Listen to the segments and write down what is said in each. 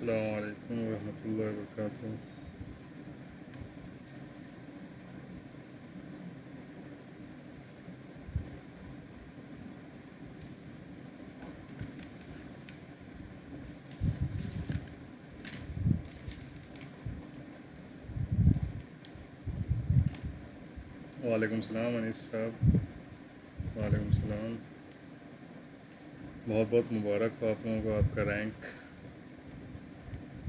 अस्सलाम वालेकुम रहमतुल्लाहि वबरकातुहू। वालेकुम सलाम अनीस साहब। वालेकुम सलाम। बहुत बहुत मुबारक हो आप लोगों को, आपका रैंक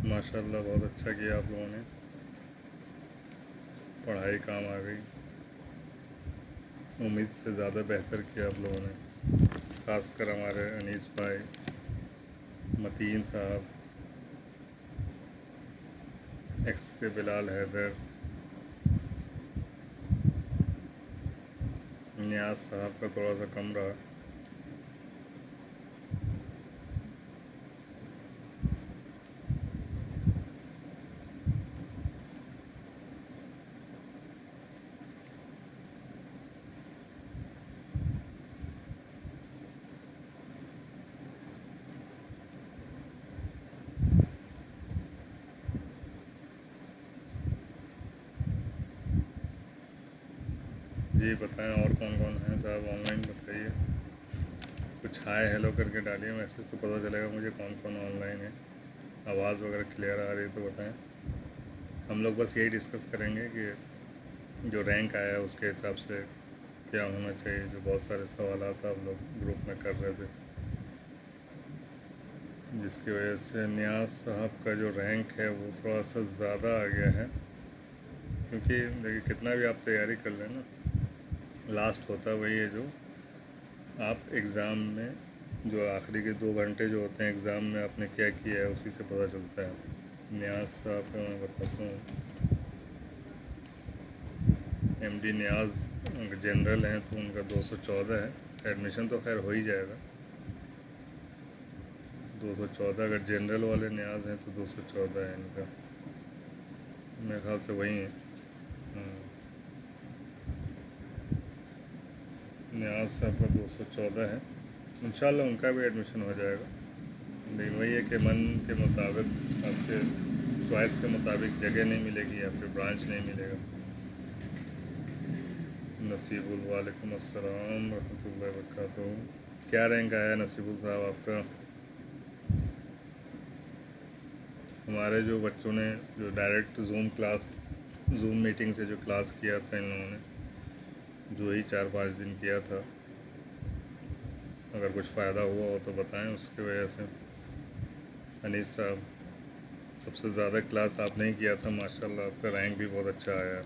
माशाल्लाह बहुत अच्छा किया आप लोगों ने। पढ़ाई काम आ गई, उम्मीद से ज़्यादा बेहतर किया आप लोगों ने। ख़ासकर हमारे अनीस भाई, मतीन साहब, एक्स के बिलाल हैदर, नियाज साहब का थोड़ा सा कम रहा। जी बताएं और कौन कौन है साहब, ऑनलाइन बताइए। कुछ हाय हेलो करके डालिए मैसेज, तो पता चलेगा मुझे कौन कौन ऑनलाइन है। आवाज़ वगैरह क्लियर आ रही है तो बताएं। हम लोग बस यही डिस्कस करेंगे कि जो रैंक आया है उसके हिसाब से क्या होना चाहिए। जो बहुत सारे सवाल आप लोग ग्रुप में कर रहे थे, जिसकी वजह से नियाज साहब का जो रैंक है वो थोड़ा सा ज़्यादा आ गया है। क्योंकि देखिए कितना भी आप तैयारी कर लें ना, लास्ट होता वही है जो आप एग्ज़ाम में, जो आखिरी के 2 घंटे जो होते हैं एग्ज़ाम में आपने क्या किया है उसी से पता चलता है। नियाज साहब का मैं बताता हूँ, एमडी नियाज जनरल हैं तो उनका 214 है। एडमिशन तो खैर हो ही जाएगा। 214, अगर जनरल वाले न्याज हैं तो 214 है इनका, मेरे ख्याल से वही है। न्याज साहब का 214 है। इंशाल्लाह उनका भी एडमिशन हो जाएगा। लेकिन वही है कि मन के मुताबिक, आपके चॉइस के मुताबिक जगह नहीं मिलेगी या फिर ब्रांच नहीं मिलेगा। नसीबुल, वालेकुम अस्सलाम रहमतुल्लाहि वबरकातुहू। क्या रैंक आया नसीबुल साहब आपका? हमारे जो बच्चों ने जो डायरेक्ट जूम मीटिंग से जो क्लास किया था इन लोगों ने, जो ही 4-5 दिन किया था, अगर कुछ फ़ायदा हुआ हो तो बताएं। उसकी वजह से अनीस साहब, सबसे ज़्यादा क्लास आपने ही किया था माशाल्लाह, आपका रैंक भी बहुत अच्छा आया है।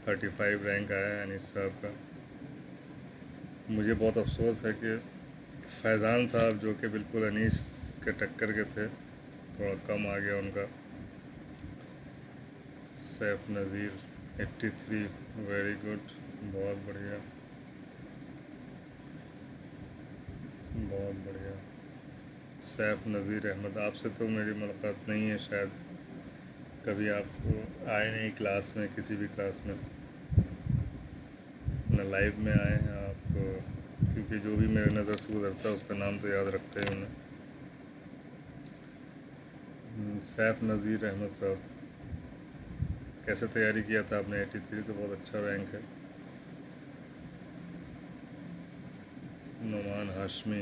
35 रैंक आया है अनीस साहब का। मुझे बहुत अफसोस है कि फैज़ान साहब, जो कि बिल्कुल अनीस के टक्कर के थे, थोड़ा कम आ गया उनका। सैफ नज़ीर 83, वेरी गुड, बहुत बढ़िया, बहुत बढ़िया। सैफ नज़ीर अहमद, आपसे तो मेरी मुलाकात नहीं है शायद, कभी आप आए नहीं क्लास में, किसी भी क्लास में न लाइव में आए हैं आप। क्योंकि जो भी मेरे नज़र से गुजरता है उसका नाम तो याद रखते हैं उन्हें। सैफ नज़ीर अहमद साहब, कैसे तैयारी किया था आपने? 83 तो बहुत अच्छा रैंक है। नुमान हाशमी,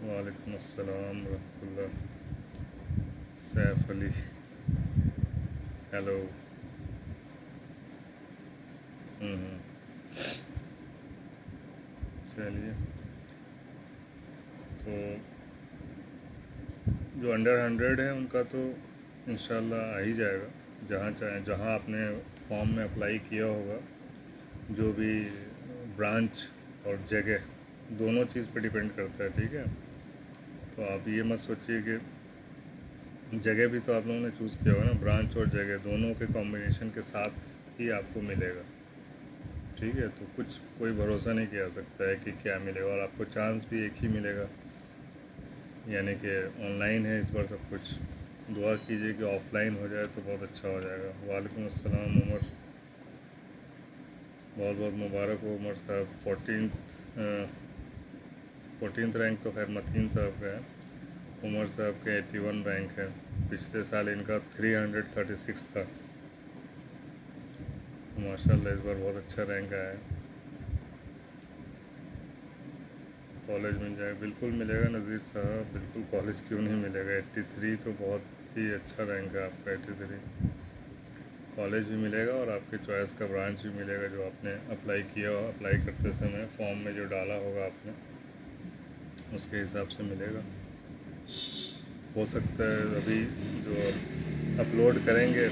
वालेकुम अस्सलाम रहमतुल्लाह। सैफ अली, हेलो। चलिए, तो जो अंडर 100 है उनका तो इंशाल्लाह आ ही जाएगा। जहाँ चाहें, जहाँ आपने फॉर्म में अप्लाई किया होगा, जो भी ब्रांच और जगह, दोनों चीज़ पे डिपेंड करता है, ठीक है। तो आप ये मत सोचिए कि जगह भी तो आप लोगों ने चूज़ किया होगा ना, ब्रांच और जगह दोनों के कॉम्बिनेशन के साथ ही आपको मिलेगा, ठीक है। तो कुछ कोई भरोसा नहीं किया सकता है कि क्या मिलेगा, और आपको चांस भी एक ही मिलेगा, यानी कि ऑनलाइन है इस बार सब कुछ। दुआ कीजिए कि ऑफ़लाइन हो जाए तो बहुत अच्छा हो जाएगा। वालेकुम अस्सलाम उमर, बहुत बहुत मुबारक हो उमर साहब। 14th रैंक तो खैर मतीन साहब का है, उमर साहब के 81 रैंक है। पिछले साल इनका 336 था। माशाल्लाह इस बार बहुत अच्छा रैंक आया है। कॉलेज मिल जाएगा, बिल्कुल मिलेगा नज़ीर साहब, बिल्कुल कॉलेज क्यों नहीं मिलेगा। 83 तो बहुत ही अच्छा रैंक है आपका। 83 कॉलेज भी मिलेगा और आपके चॉइस का ब्रांच भी मिलेगा जो आपने अप्लाई किया हो। अप्लाई करते समय फॉर्म में जो डाला होगा आपने उसके हिसाब से मिलेगा। हो सकता है अभी जो अपलोड करेंगे,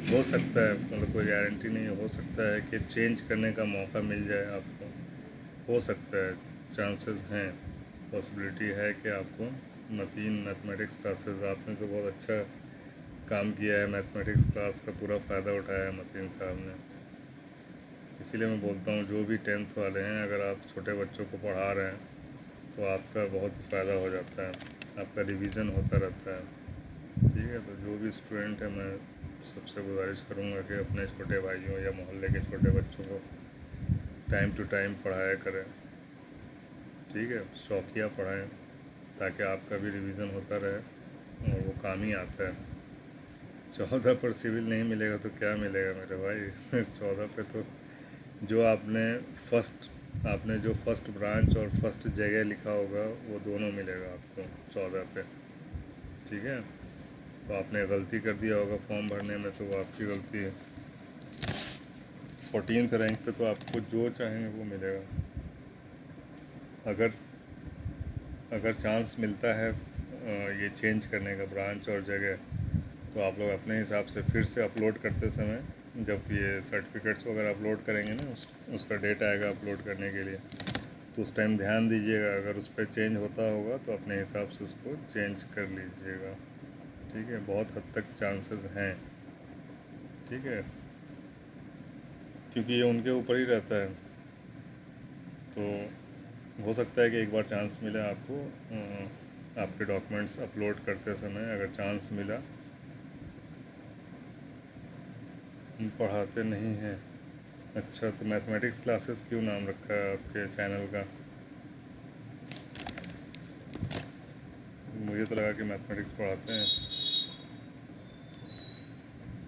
हो सकता है, मतलब कोई गारंटी नहीं है, हो सकता है कि चेंज करने का मौका मिल जाए आपको। हो सकता है, चांसेस हैं, पॉसिबिलिटी है कि आपको मतीन मैथमेटिक्स क्लासेस, आपने तो बहुत अच्छा काम किया है, मैथमेटिक्स क्लास का पूरा फ़ायदा उठाया है मतीन साहब ने। इसीलिए मैं बोलता हूँ जो भी 10th वाले हैं, अगर आप छोटे बच्चों को पढ़ा रहे हैं तो आपका बहुत फ़ायदा हो जाता है, आपका रिवीजन होता रहता है। ठीक है, तो जो भी स्टूडेंट है मैं सबसे गुजारिश करूँगा कि अपने छोटे भाइयों या मोहल्ले के छोटे बच्चों को टाइम टू टाइम पढ़ाया करें। ठीक है, शौकिया पढ़ाएं ताकि आपका भी रिवीजन होता रहे और वो काम ही आता है। 14 पर सिविल नहीं मिलेगा तो क्या मिलेगा मेरे भाई। 14 पे तो जो आपने जो फर्स्ट ब्रांच और फर्स्ट जगह लिखा होगा वो दोनों मिलेगा आपको 14 पे। ठीक है, तो आपने गलती कर दिया होगा फॉर्म भरने में तो वो आपकी गलती है। 14th रैंक पे तो आपको जो चाहेंगे वो मिलेगा। अगर अगर चांस मिलता है ये चेंज करने का ब्रांच और जगह, तो आप लोग अपने हिसाब से फिर से अपलोड करते समय, जब ये सर्टिफिकेट्स वगैरह अपलोड करेंगे ना, उसका डेट आएगा अपलोड करने के लिए, तो उस टाइम ध्यान दीजिएगा। अगर उस पर चेंज होता होगा तो अपने हिसाब से उसको चेंज कर लीजिएगा। ठीक है, बहुत हद तक चांसेस हैं। ठीक है, क्योंकि ये उनके ऊपर ही रहता है। तो हो सकता है कि एक बार चांस मिले आपको, आपके डॉक्यूमेंट्स अपलोड करते समय अगर चांस मिला। हम पढ़ाते नहीं हैं। अच्छा, तो मैथमेटिक्स क्लासेस क्यों नाम रखा है आपके चैनल का? मुझे तो लगा कि मैथमेटिक्स पढ़ाते हैं।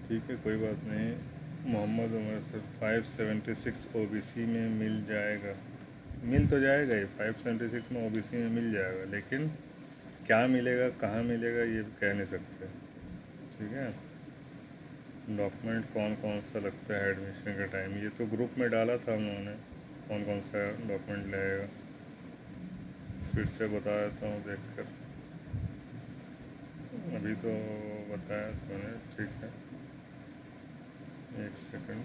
ठीक है, कोई बात नहीं। मोहम्मद उमर से 576 ओबीसी में मिल जाएगा। मिल तो जाएगा ही, 576 में ओबीसी में मिल जाएगा, लेकिन क्या मिलेगा, कहाँ मिलेगा, ये कह नहीं सकते। ठीक है, डॉक्यूमेंट कौन कौन सा लगता है एडमिशन के टाइम, ये तो ग्रुप में डाला था उन्होंने, कौन कौन सा डॉक्यूमेंट लगेगा। फिर से बता देता हूँ देख कर, अभी तो बताया था मैंने। ठीक है, एक सेकंड।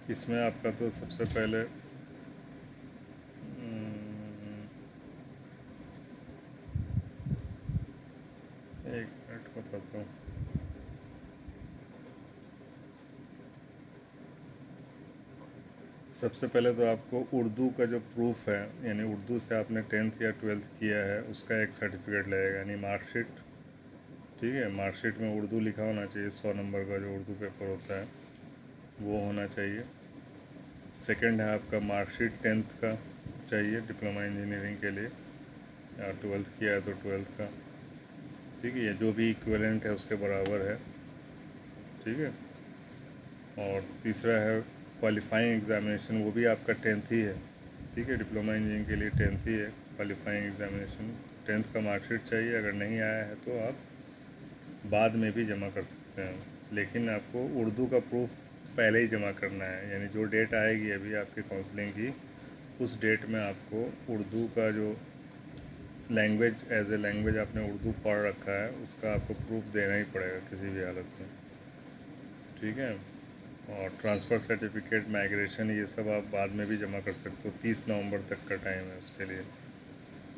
इसमें आपका तो सबसे पहले एक मिनट बताता हूँ। सबसे पहले तो आपको उर्दू का जो प्रूफ है, यानी उर्दू से आपने 10th या 12th किया है, उसका एक सर्टिफिकेट लगेगा, यानी मार्कशीट। ठीक है, मार्कशीट में उर्दू लिखा होना चाहिए, 100 नंबर का जो उर्दू पेपर होता है वो होना चाहिए। सेकंड है आपका मार्कशीट 10th का चाहिए डिप्लोमा इंजीनियरिंग के लिए, या 12th किया है तो 12th का। ठीक है, ये जो भी इक्विवेलेंट है उसके बराबर है। ठीक है, और तीसरा है क्वालिफाइंग एग्ज़ामिनेशन, वो भी आपका 10th ही है। ठीक है, डिप्लोमा इंजीनियरिंग के लिए 10th ही है क्वालिफाइंग एग्ज़ामिनेशन। 10th का मार्कशीट चाहिए, अगर नहीं आया है तो आप बाद में भी जमा कर सकते हैं, लेकिन आपको उर्दू का प्रूफ पहले ही जमा करना है। यानी जो डेट आएगी अभी आपकी काउंसलिंग की, उस डेट में आपको उर्दू का जो लैंग्वेज, एज ए लैंग्वेज आपने उर्दू पढ़ रखा है, उसका आपको प्रूफ देना ही पड़ेगा किसी भी हालत में। ठीक है, और ट्रांसफ़र सर्टिफिकेट, माइग्रेशन, ये सब आप बाद में भी जमा कर सकते हो। 30 नवंबर तक का टाइम है उसके लिए।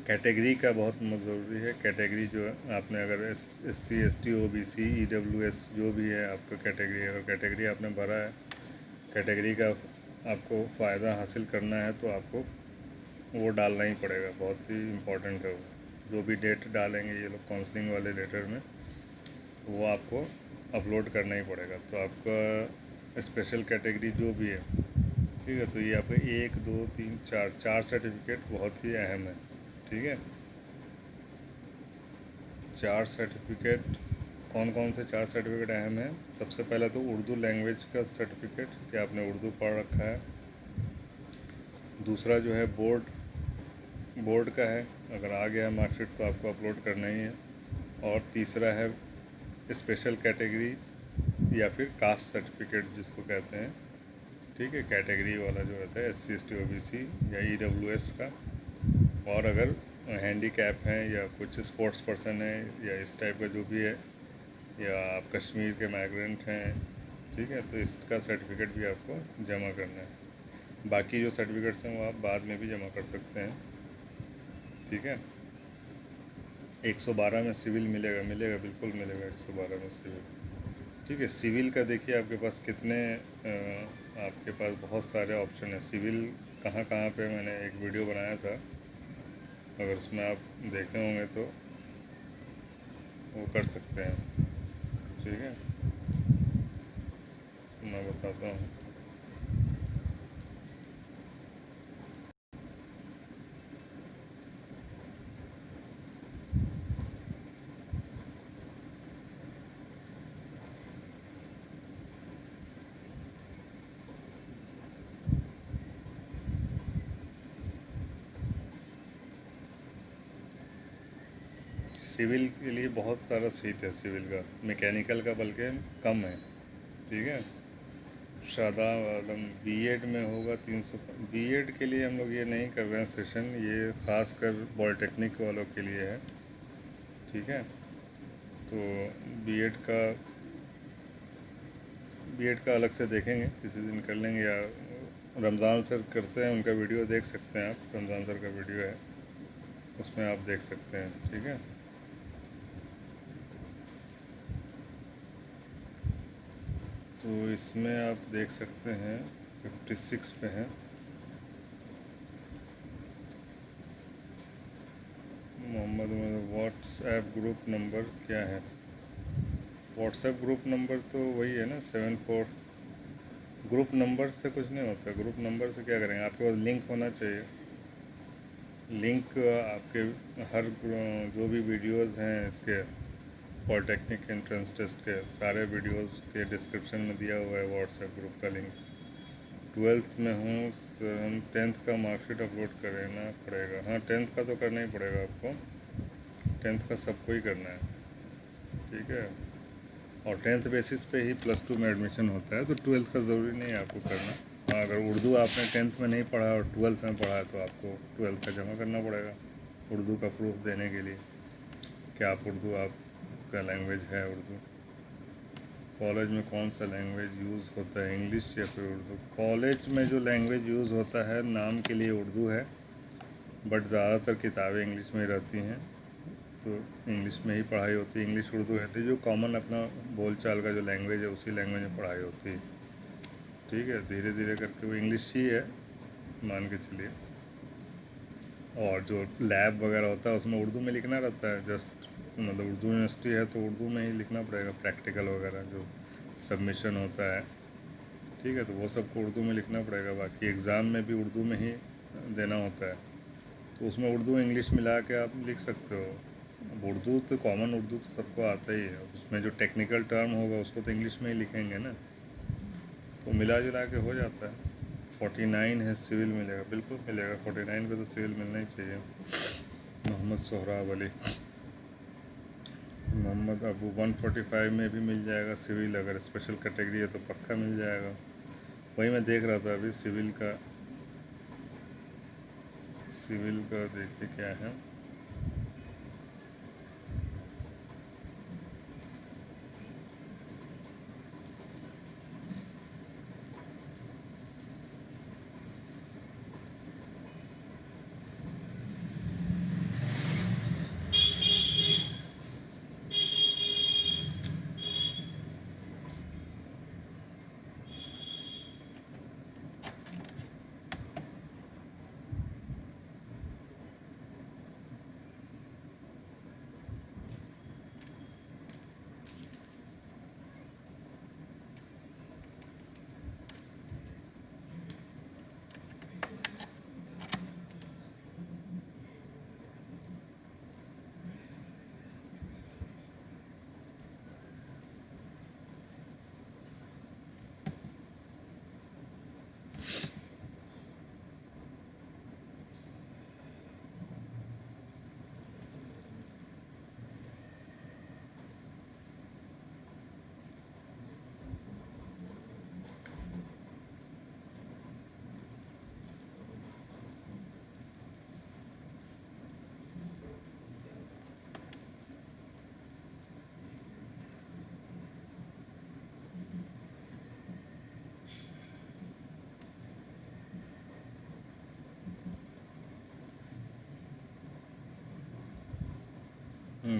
कैटेगरी का बहुत ज़रूरी है। कैटेगरी जो है, आपने अगर SC ST OBC EWS जो भी है आपका कैटेगरी, अगर कैटेगरी आपने भरा है, कैटेगरी का आपको फ़ायदा हासिल करना है तो आपको वो डालना ही पड़ेगा। बहुत ही इम्पोर्टेंट है वो। जो भी डेट डालेंगे ये लोग काउंसलिंग वाले लेटर में, वो आपको अपलोड करना ही पड़ेगा। तो आपका स्पेशल कैटेगरी जो भी है, ठीक है, तो ये आपके 1 2 3 4 4 सर्टिफिकेट बहुत ही अहम है। ठीक है, 4 सर्टिफिकेट कौन कौन से 4 सर्टिफिकेट अहम हैं? सबसे पहले तो उर्दू लैंग्वेज का सर्टिफिकेट कि आपने उर्दू पढ़ रखा है। दूसरा जो है बोर्ड का है, अगर आ गया मार्कशीट तो आपको अपलोड करना ही है। और तीसरा है स्पेशल कैटेगरी या फिर कास्ट सर्टिफिकेट जिसको कहते हैं। ठीक है, कैटेगरी वाला जो रहता है SC ST OBC या EWS का। और अगर हैंडीकैप हैं या कुछ स्पोर्ट्स पर्सन है या इस टाइप का जो भी है, या आप कश्मीर के माइग्रेंट हैं, ठीक है, तो इसका सर्टिफिकेट भी आपको जमा करना है। बाकी जो सर्टिफिकेट्स हैं वो आप बाद में भी जमा कर सकते हैं। ठीक है, 112 में सिविल मिलेगा बिल्कुल मिलेगा 112 में सिविल। ठीक है, सिविल का देखिए आपके पास कितने आपके पास बहुत सारे ऑप्शन है। सिविल कहाँ कहाँ पे मैंने एक वीडियो बनाया था, अगर उसमें आप देखे होंगे तो वो कर सकते हैं। ठीक है, मैं बताता हूँ। सिविल के लिए बहुत सारा सीट है सिविल का, मैकेनिकल का बल्कि कम है। ठीक है, शादा आलम बीएड में होगा 300। बीएड के लिए हम लोग ये नहीं कर रहे हैं सेशन, ये ख़ास कर पॉलिटेक्निक वालों के लिए है। ठीक है, तो बीएड का अलग से देखेंगे, किसी दिन कर लेंगे, या रमज़ान सर करते हैं उनका वीडियो देख सकते हैं आप। रमज़ान सर का वीडियो है, उसमें आप देख सकते हैं। ठीक है, तो इसमें आप देख सकते हैं 56 पे है। मोहम्मद व्हाट्सएप ग्रुप नंबर क्या है? व्हाट्सएप ग्रुप नंबर तो वही है ना 74। ग्रुप नंबर से कुछ नहीं होता, ग्रुप नंबर से क्या करेंगे? आपके पास लिंक होना चाहिए। लिंक आपके हर जो भी वीडियोस हैं इसके पॉलिटेक्निक एंट्रेंस टेस्ट के, सारे वीडियोस के डिस्क्रिप्शन में दिया हुआ है व्हाट्सएप ग्रुप का लिंक। 12th में हूँ हम 10th का मार्कशीट अपलोड करना पड़ेगा। हाँ, 10th का तो करना ही पड़ेगा आपको, 10th का सबको ही करना है। ठीक है, और 10th बेसिस पे ही +2 में एडमिशन होता है, तो 12th का ज़रूरी नहीं है आपको करना। हाँ, अगर उर्दू आपने 10th में नहीं पढ़ा और 12th में पढ़ा है तो आपको 12th का जमा करना पड़ेगा उर्दू का प्रूफ देने के लिए कि आप उर्दू, आपका लैंग्वेज है उर्दू। कॉलेज में कौन सा लैंग्वेज यूज़ होता है, इंग्लिश या फिर उर्दू? कॉलेज में जो लैंग्वेज यूज़ होता है नाम के लिए उर्दू है, बट ज़्यादातर किताबें इंग्लिश में ही रहती हैं, तो इंग्लिश में ही पढ़ाई होती है। इंग्लिश उर्दू है तो जो कॉमन अपना बोलचाल का जो लैंग्वेज है उसी लैंग्वेज में पढ़ाई होती है। ठीक है, धीरे धीरे करके वो इंग्लिश ही है मान के चलिए। और जो लैब वगैरह होता है उसमें उर्दू में लिखना रहता है, जस्ट मतलब उर्दू यूनिवर्सिटी है तो उर्दू में ही लिखना पड़ेगा। प्रैक्टिकल वगैरह जो सबमिशन होता है, ठीक है, तो वो सबको उर्दू में लिखना पड़ेगा। बाकी एग्ज़ाम में भी उर्दू में ही देना होता है, तो उसमें उर्दू इंग्लिश मिला के आप लिख सकते हो। अब उर्दू तो कॉमन उर्दू तो सबको आता ही है, उसमें जो टेक्निकल टर्म होगा उसको तो इंग्लिश में ही लिखेंगे ना, तो मिला जुला के हो जाता है। 49 है सिविल मिलेगा, बिल्कुल मिलेगा 49 पे तो सिविल मिलना ही चाहिए। मोहम्मद सोहराब अली, मोहम्मद अबू 145 में भी मिल जाएगा सिविल, अगर स्पेशल कैटेगरी है तो पक्का मिल जाएगा। वही मैं देख रहा था अभी सिविल का देखिए क्या है।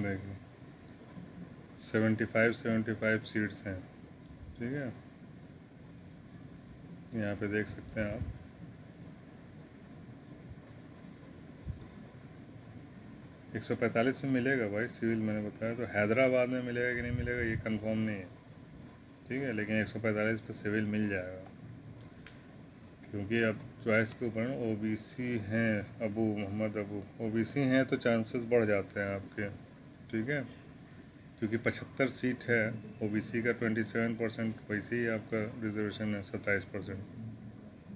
देखिए 75 सीट्स हैं, ठीक है। यहाँ पे देख सकते हैं आप, एक 145 में मिलेगा भाई सिविल, मैंने बताया। तो हैदराबाद में मिलेगा कि नहीं मिलेगा ये कंफर्म नहीं है, ठीक है, लेकिन 145 पे सिविल मिल जाएगा, क्योंकि अब चॉइस के ऊपर ओबीसी हैं, अबू मोहम्मद अबू ओबीसी हैं तो चांसेस बढ़ जाते हैं आपके, ठीक है, क्योंकि 75 सीट है, ओबीसी का 27%, वैसे ही आपका रिजर्वेशन है 27%,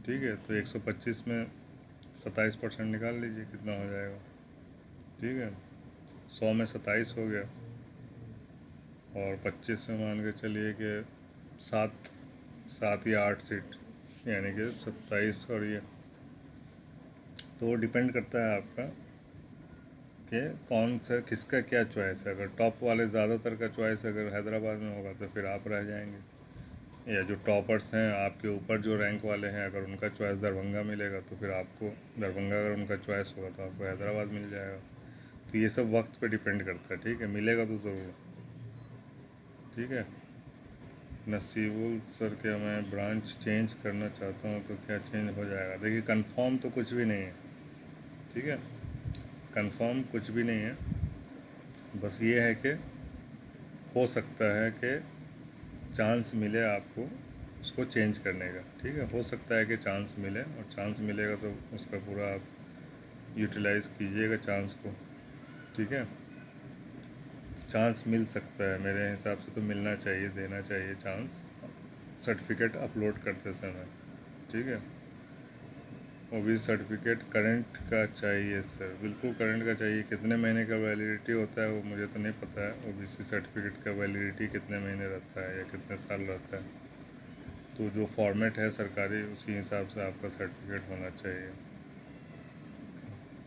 ठीक है। तो 125 में 27% निकाल लीजिए कितना हो जाएगा, ठीक है। 100 में 27 हो गया, और 25 में मान के चलिए कि 7 या 8 सीट, यानी कि 27, और ये तो डिपेंड करता है आपका कि कौन सा किसका क्या चॉइस है। अगर टॉप वाले ज़्यादातर का चॉइस अगर हैदराबाद में होगा तो फिर आप रह जाएंगे, या जो टॉपर्स हैं आपके ऊपर जो रैंक वाले हैं अगर उनका चॉइस दरभंगा मिलेगा तो फिर आपको दरभंगा, अगर उनका चॉइस होगा तो आपको हैदराबाद मिल जाएगा। तो ये सब वक्त पे डिपेंड करता है, ठीक है, मिलेगा तो ज़रूर, ठीक है। नसीबुल सर, क्या मैं ब्रांच चेंज करना चाहता हूँ तो क्या चेंज हो जाएगा? देखिए कंफर्म तो कुछ भी नहीं है, ठीक है, कंफर्म कुछ भी नहीं है, बस ये है कि हो सकता है कि चांस मिले आपको उसको चेंज करने का, ठीक है, हो सकता है कि चांस मिले, और चांस मिलेगा तो उसका पूरा आप यूटिलाइज़ कीजिएगा चांस को, ठीक है। चांस मिल सकता है, मेरे हिसाब से तो मिलना चाहिए, देना चाहिए चांस सर्टिफिकेट अपलोड करते समय, ठीक है। ओबीसी सर्टिफिकेट करंट का चाहिए सर, बिल्कुल करंट का चाहिए। कितने महीने का वैलिडिटी होता है वो मुझे तो नहीं पता है, ओबीसी सर्टिफिकेट का वैलिडिटी कितने महीने रहता है या कितने साल रहता है, तो जो फॉर्मेट है सरकारी उसी हिसाब से आपका सर्टिफिकेट होना चाहिए,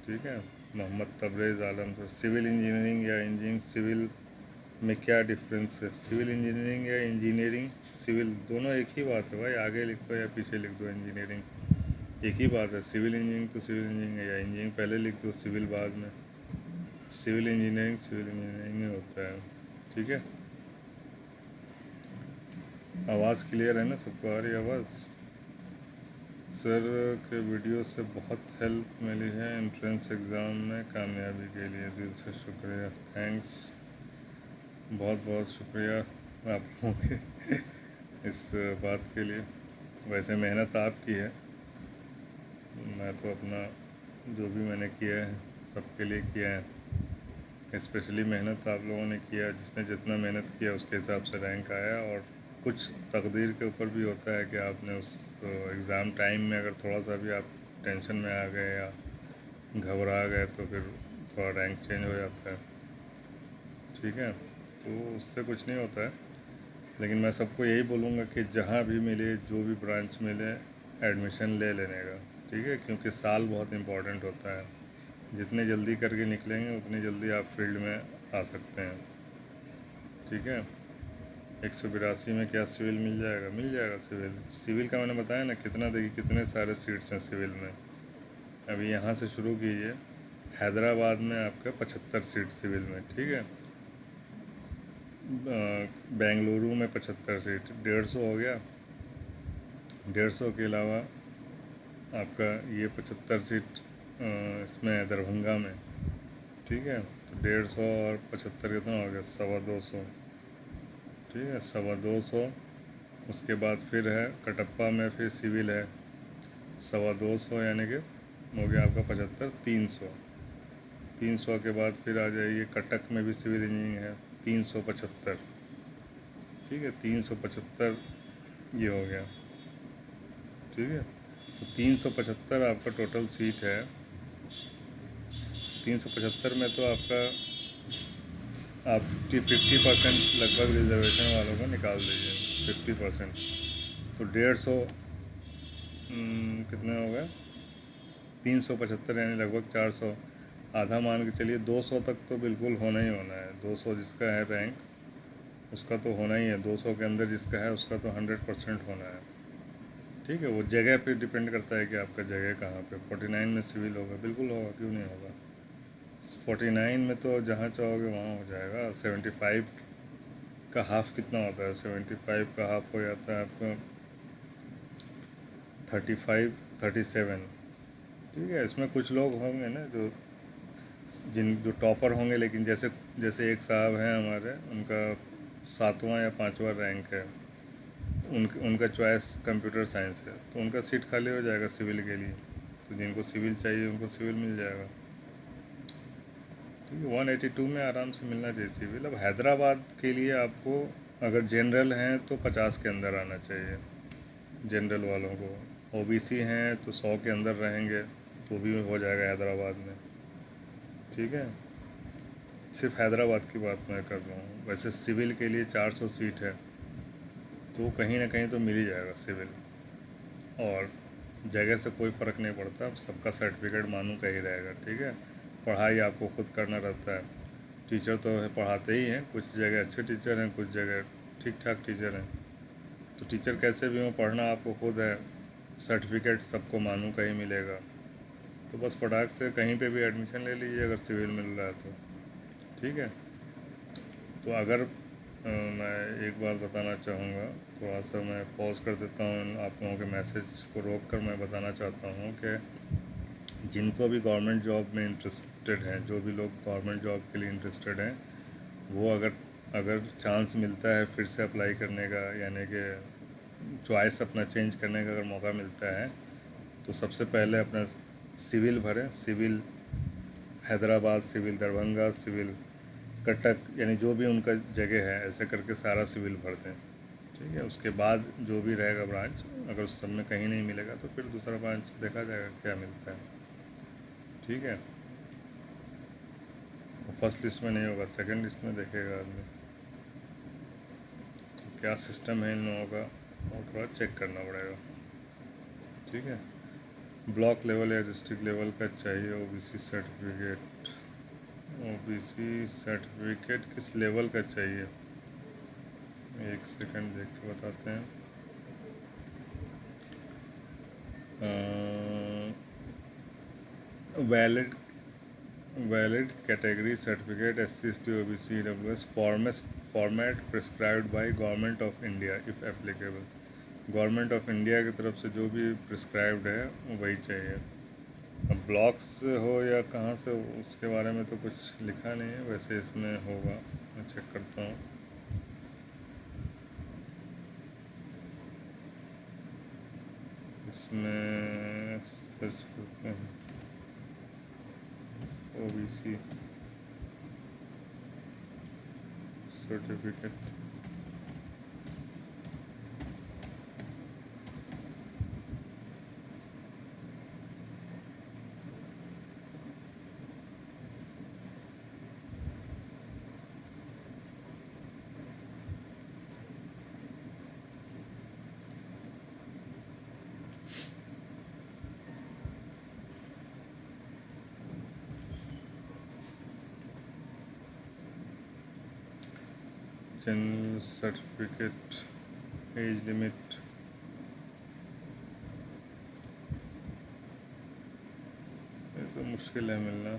ठीक है। मोहम्मद तबरेज़ आलम सर, सिविल इंजीनियरिंग या इंजीनियरिंग सिविल में क्या डिफरेंस है? सिविल इंजीनियरिंग या इंजीनियरिंग सिविल दोनों एक ही बात है भाई, आगे लिख दो या पीछे लिख दो, इंजीनियरिंग एक ही बात है। सिविल इंजीनियरिंग तो सिविल इंजीनियरिंग है, या इंजीनियरिंग पहले लिख दो सिविल बाद में, सिविल इंजीनियरिंग ही होता है, ठीक है। आवाज़ क्लियर है ना, सबको आ रही है आवाज़? सर के वीडियो से बहुत हेल्प मिली है एंट्रेंस एग्ज़ाम में कामयाबी के लिए, दिल से शुक्रिया, थैंक्स, बहुत बहुत शुक्रिया आप लोगों के इस बात के लिए। वैसे मेहनत आपकी है, मैं तो अपना जो भी मैंने किया है सबके लिए किया है, स्पेशली मेहनत आप लोगों ने किया, जिसने जितना मेहनत किया उसके हिसाब से रैंक आया। और कुछ तकदीर के ऊपर भी होता है कि आपने उस एग्ज़ाम टाइम में अगर थोड़ा सा भी आप टेंशन में आ गए या घबरा गए तो फिर थोड़ा रैंक चेंज हो जाता है, ठीक है। तो उससे कुछ नहीं होता है, लेकिन मैं सबको यही बोलूँगा कि जहाँ भी मिले, जो भी ब्रांच मिले, एडमिशन ले लेने का, ठीक है, क्योंकि साल बहुत इम्पोर्टेंट होता है, जितने जल्दी करके निकलेंगे उतनी जल्दी आप फील्ड में आ सकते हैं, ठीक है। 182 में क्या सिविल मिल जाएगा? मिल जाएगा सिविल, सिविल का मैंने बताया ना कितना, देखिए कितने सारे सीट्स हैं सिविल में। अभी यहाँ से शुरू कीजिए, हैदराबाद में आपका 75 सीट सिविल में, ठीक है। बेंगलुरु में 75 सीट, 150 हो गया। 150 के अलावा आपका ये 75 सीट इसमें है दरभंगा में, ठीक है। तो 150 और 75 कितना हो गया? 225, ठीक है, 225। उसके बाद फिर है कटप्पा में फिर सिविल है 225, यानी कि हो गया आपका 75, 300। 300 के बाद फिर आ जाइए कटक में भी सिविल इंजीनियरिंग है 375, ठीक है, 375 ये हो गया, ठीक है। तो 375 आपका टोटल सीट है। 375 में तो आपका आप 50% लगभग रिजर्वेशन वालों को निकाल दीजिए, 50%, तो 150 कितने हो गए? 375 यानी लगभग 400, आधा मान के चलिए 200 तक तो बिल्कुल होना ही होना है। 200 जिसका है रैंक उसका तो होना ही है, 200 के अंदर जिसका है उसका तो 100% होना है, ठीक है। वो जगह पे डिपेंड करता है कि आपका जगह कहाँ पे। 49 में सिविल होगा, बिल्कुल होगा, क्यों नहीं होगा, 49 में तो जहाँ चाहोगे वहाँ हो जाएगा। 75 का हाफ कितना होता है? 75 का हाफ हो जाता है आपका 35, 37। ठीक है, इसमें कुछ लोग होंगे ना जो टॉपर होंगे, लेकिन जैसे जैसे एक साहब हैं हमारे, उनका 7वां या 5वां रैंक है, उनका चॉइस कंप्यूटर साइंस है, तो उनका सीट खाली हो जाएगा सिविल के लिए। तो जिनको सिविल चाहिए उनको सिविल मिल जाएगा। ठीक है, 182 में आराम से मिलना चाहिए सिविल। अब हैदराबाद के लिए आपको अगर जनरल हैं तो 50 के अंदर आना चाहिए जनरल वालों को। ओबीसी हैं तो 100 के अंदर रहेंगे तो भी हो जाएगा हैदराबाद में। ठीक है, सिर्फ हैदराबाद की बात मैं कर रहा हूँ। वैसे सिविल के लिए 400 सीट है, तो कहीं ना कहीं तो मिल ही जाएगा सिविल। और जगह से कोई फ़र्क नहीं पड़ता, सबका सर्टिफिकेट मानू का ही रहेगा। ठीक है, पढ़ाई आपको खुद करना रहता है। टीचर तो है पढ़ाते ही हैं, कुछ जगह अच्छे टीचर हैं, कुछ जगह ठीक ठाक टीचर हैं। तो टीचर कैसे भी हो, पढ़ना आपको खुद है। सर्टिफिकेट सबको मानू का ही मिलेगा। तो बस फटाक से कहीं पे भी एडमिशन ले लीजिए अगर सिविल मिल रहा है तो। ठीक है, तो अगर मैं एक बार बताना चाहूँगा, थोड़ा सा मैं पॉज कर देता हूँ, आप लोगों के मैसेज को रोक कर मैं बताना चाहता हूँ कि जिनको भी गवर्नमेंट जॉब में इंटरेस्टेड हैं, जो भी लोग गवर्नमेंट जॉब के लिए इंटरेस्टेड हैं, वो अगर अगर चांस मिलता है फिर से अप्लाई करने का, यानी कि चॉइस अपना चेंज करने का अगर मौका मिलता है, तो सबसे पहले अपना सिविल भरें। Civil Hyderabad, civil Darbhanga, civil Cuttack, यानी जो भी उनका जगह है, ऐसे करके सारा सिविल भर दें। ठीक है, उसके बाद जो भी रहेगा ब्रांच, अगर उस सब में कहीं नहीं मिलेगा तो फिर दूसरा ब्रांच देखा जाएगा क्या मिलता है। ठीक है, फर्स्ट लिस्ट में नहीं होगा, सेकंड लिस्ट में देखेगा आदमी। तो क्या सिस्टम है इन लोगों का, वो थोड़ा चेक करना पड़ेगा। ठीक है, ब्लॉक लेवल या डिस्ट्रिक्ट लेवल का चाहिए ओबीसी सर्टिफिकेट। ओबीसी सर्टिफिकेट किस लेवल का चाहिए? एक सेकंड देख के बताते हैं। Valid valid category certificate SC ST OBC EWS format prescribed by government of India if applicable. Government of India की तरफ से जो भी प्रिस्क्राइब्ड है वही चाहिए। अब ब्लॉक्स हो या कहाँ से, उसके बारे में तो कुछ लिखा नहीं है, वैसे इसमें होगा, मैं चेक करता हूँ। इसमें सर्च करते हैं OBC certificate. General certificate, age limit, ये तो मुश्किल है मिलना।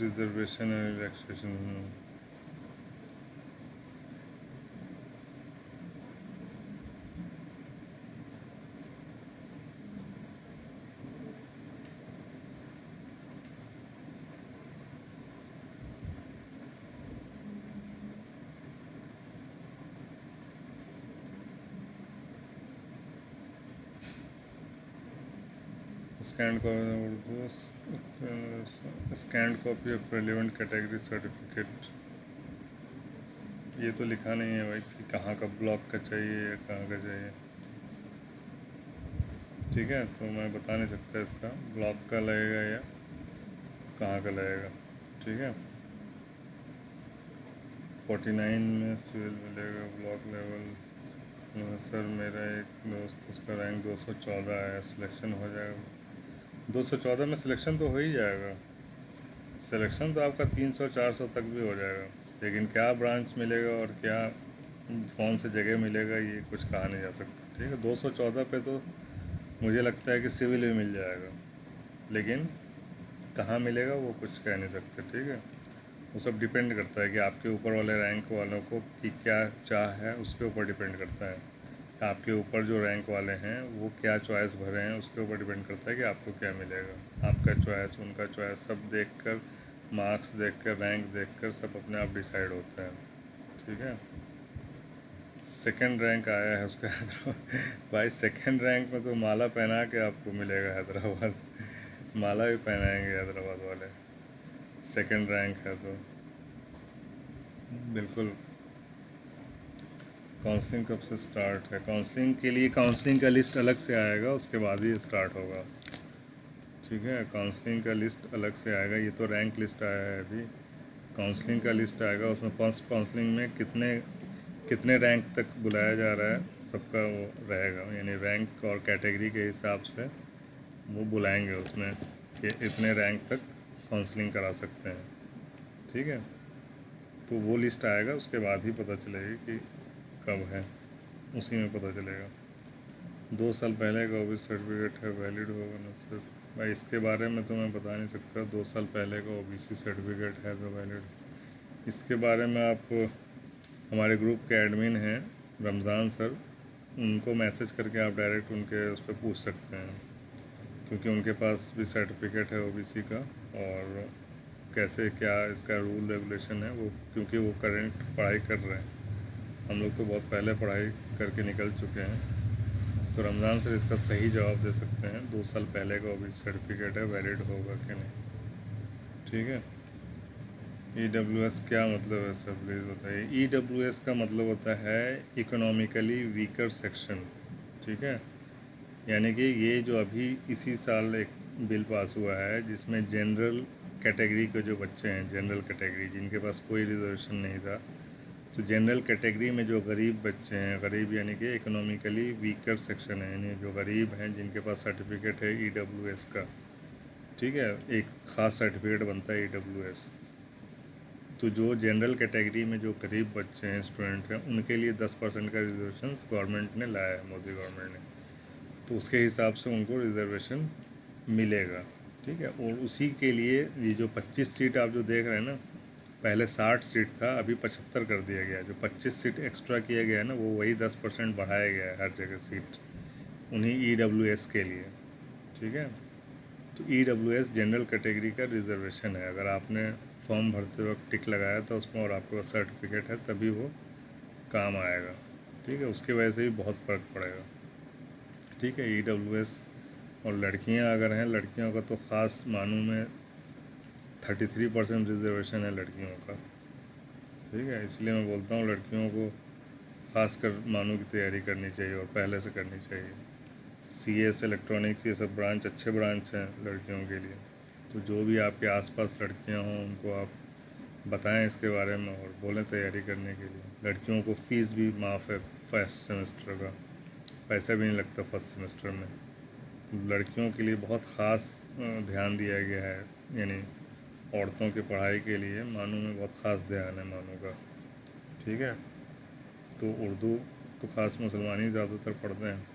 Reservation and relaxation, scan Urdu, scan copy of relevant category certificate. ये तो लिखा नहीं है भाई कि कहाँ का ब्लॉक का चाहिए या कहाँ का चाहिए। ठीक है, तो मैं बता नहीं सकता इसका ब्लॉक का लगेगा या कहाँ का लगेगा। ठीक है, 49 में सिविल मिलेगा ब्लॉक लेवल। सर मेरा एक दोस्त, उसका रैंक 214 है, सिलेक्शन हो जाएगा। 214 में सिलेक्शन तो हो ही जाएगा। सिलेक्शन तो आपका 300-400 तक भी हो जाएगा, लेकिन क्या ब्रांच मिलेगा और क्या कौन सी जगह मिलेगा ये कुछ कहा नहीं जा सकता। ठीक है, 214 पे तो मुझे लगता है कि सिविल भी मिल जाएगा, लेकिन कहाँ मिलेगा वो कुछ कह नहीं सकते, ठीक है। वो सब डिपेंड करता है कि आपके ऊपर वाले रैंक वालों को कि क्या चाह है, उसके ऊपर डिपेंड करता है। आपके ऊपर जो रैंक वाले हैं वो क्या चॉइस भरे हैं, उसके ऊपर डिपेंड करता है कि आपको क्या मिलेगा। आपका चॉइस, उनका चॉइस, सब देखकर, मार्क्स देखकर, रैंक देखकर सब अपने आप डिसाइड होता है, ठीक है। सेकंड रैंक आया है उसका हैदराबाद भाई सेकंड रैंक में तो माला पहना के आपको मिलेगा हैदराबाद माला भी पहनाएंगे हैदराबाद वाले। सेकंड रैंक है तो बिल्कुल। काउंसलिंग कब से स्टार्ट है? काउंसलिंग के लिए काउंसलिंग का लिस्ट अलग से आएगा, उसके बाद ही स्टार्ट होगा, ठीक है। काउंसलिंग का लिस्ट अलग से आएगा, ये तो रैंक लिस्ट आया है अभी। काउंसलिंग का लिस्ट आएगा, उसमें फर्स्ट काउंसलिंग में कितने कितने रैंक तक बुलाया जा रहा है सबका वो रहेगा, यानी रैंक और कैटेगरी के हिसाब से वो बुलाएंगे उसमें कि इतने रैंक तक काउंसलिंग करा सकते हैं, ठीक है। तो वो लिस्ट आएगा, उसके बाद ही पता चलेगी कि कब है, उसी में पता चलेगा। 2 साल पहले का ओबीसी सर्टिफिकेट है वैलिड होगा ना सर? भाई इसके बारे में तो मैं बता नहीं सकता। 2 साल पहले का ओबीसी सर्टिफिकेट है तो वैलिड, इसके बारे में आप हमारे ग्रुप के एडमिन हैं रमज़ान सर, उनको मैसेज करके आप डायरेक्ट उनके उस पर पूछ सकते हैं, क्योंकि उनके पास भी सर्टिफिकेट है ओबीसी का। और कैसे क्या इसका रूल रेगुलेशन है वो, क्योंकि वो करंट पढ़ाई कर रहे हैं, हम लोग तो बहुत पहले पढ़ाई करके निकल चुके हैं। तो रमज़ान सर इसका सही जवाब दे सकते हैं, 2 साल पहले का ओबीसी सर्टिफिकेट है वैलिड होगा कि नहीं, ठीक है। EWS क्या मतलब है सर, प्लीज़ बताइए। EWS का मतलब होता है इकोनॉमिकली वीकर सेक्शन, ठीक है। यानी कि ये जो अभी इसी साल एक बिल पास हुआ है जिसमें जनरल कैटेगरी के जो बच्चे हैं, जनरल कैटेगरी जिनके पास कोई रिजर्वेशन नहीं था, तो जनरल कैटेगरी में जो गरीब बच्चे हैं, गरीब यानी कि इकोनॉमिकली वीकर सेक्शन है, यानी जो गरीब हैं जिनके पास सर्टिफिकेट है EWS का, ठीक है, एक ख़ास सर्टिफिकेट बनता है EWS। तो जो जनरल कैटेगरी में जो गरीब बच्चे हैं, स्टूडेंट हैं, उनके लिए 10% का रिजर्वेशन गवर्नमेंट ने लाया है, मोदी गवर्नमेंट ने। तो उसके हिसाब से उनको रिजर्वेशन मिलेगा, ठीक है। और उसी के लिए ये जो 25 सीट आप जो देख रहे हैं ना, पहले 60 सीट था, अभी 75 कर दिया गया। जो 25 सीट एक्स्ट्रा किया गया है ना, वो वही 10% बढ़ाया गया है हर जगह सीट, उन्हीं EWS के लिए, ठीक है। तो EWS जनरल कैटेगरी का रिजर्वेशन है। अगर आपने फॉर्म भरते वक्त टिक लगाया था उसमें और आपके पास सर्टिफिकेट है तभी वो काम आएगा, ठीक है। उसकी वजह से भी बहुत फ़र्क पड़ेगा, ठीक है। EWS। और लड़कियां अगर हैं, लड़कियों का तो ख़ास मानू में 33% रिजर्वेशन है लड़कियों का, ठीक है। इसलिए मैं बोलता हूँ लड़कियों को ख़ास कर मानू की तैयारी करनी चाहिए और पहले से करनी चाहिए। CS, इलेक्ट्रॉनिक्स, ये सब ब्रांच अच्छे ब्रांच हैं लड़कियों के लिए। तो जो भी आपके आसपास लड़कियां हों उनको आप बताएं इसके बारे में और बोलें तैयारी करने के लिए। लड़कियों को फ़ीस भी माफ़ है फर्स्ट सेमेस्टर का, पैसा भी नहीं लगता फर्स्ट सेमेस्टर में। लड़कियों के लिए बहुत ख़ास ध्यान दिया गया है, यानी औरतों की पढ़ाई के लिए मानू में बहुत ख़ास ध्यान है मानू का, ठीक है। तो उर्दू तो ख़ास मुसलमान ही ज़्यादातर पढ़ते हैं।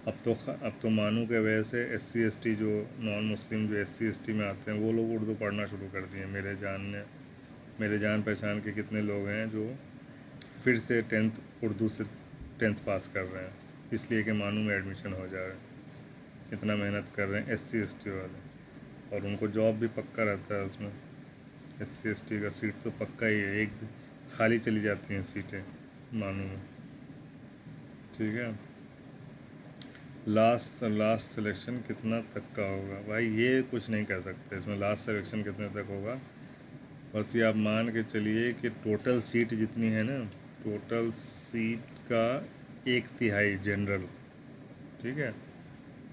अब तो मानू के वजह से SC ST जो नॉन मुस्लिम जो SC ST में आते हैं वो लोग उर्दू पढ़ना शुरू कर दिए। मेरे जान पहचान के कितने लोग हैं जो फिर से 10th उर्दू से 10th पास कर रहे हैं, इसलिए कि मानू में एडमिशन हो जाए। इतना मेहनत कर रहे हैं SC ST वाले, और उनको जॉब भी पक्का रहता है उसमें। SC ST का सीट तो पक्का ही है, एक खाली चली जाती हैं सीटें मानू में, ठीक है। लास्ट सिलेक्शन कितना तक का होगा? भाई ये कुछ नहीं कह सकते इसमें लास्ट सिलेक्शन कितने तक होगा। बस ये आप मान के चलिए कि टोटल सीट जितनी है ना, टोटल सीट का 1/3 जनरल, ठीक है।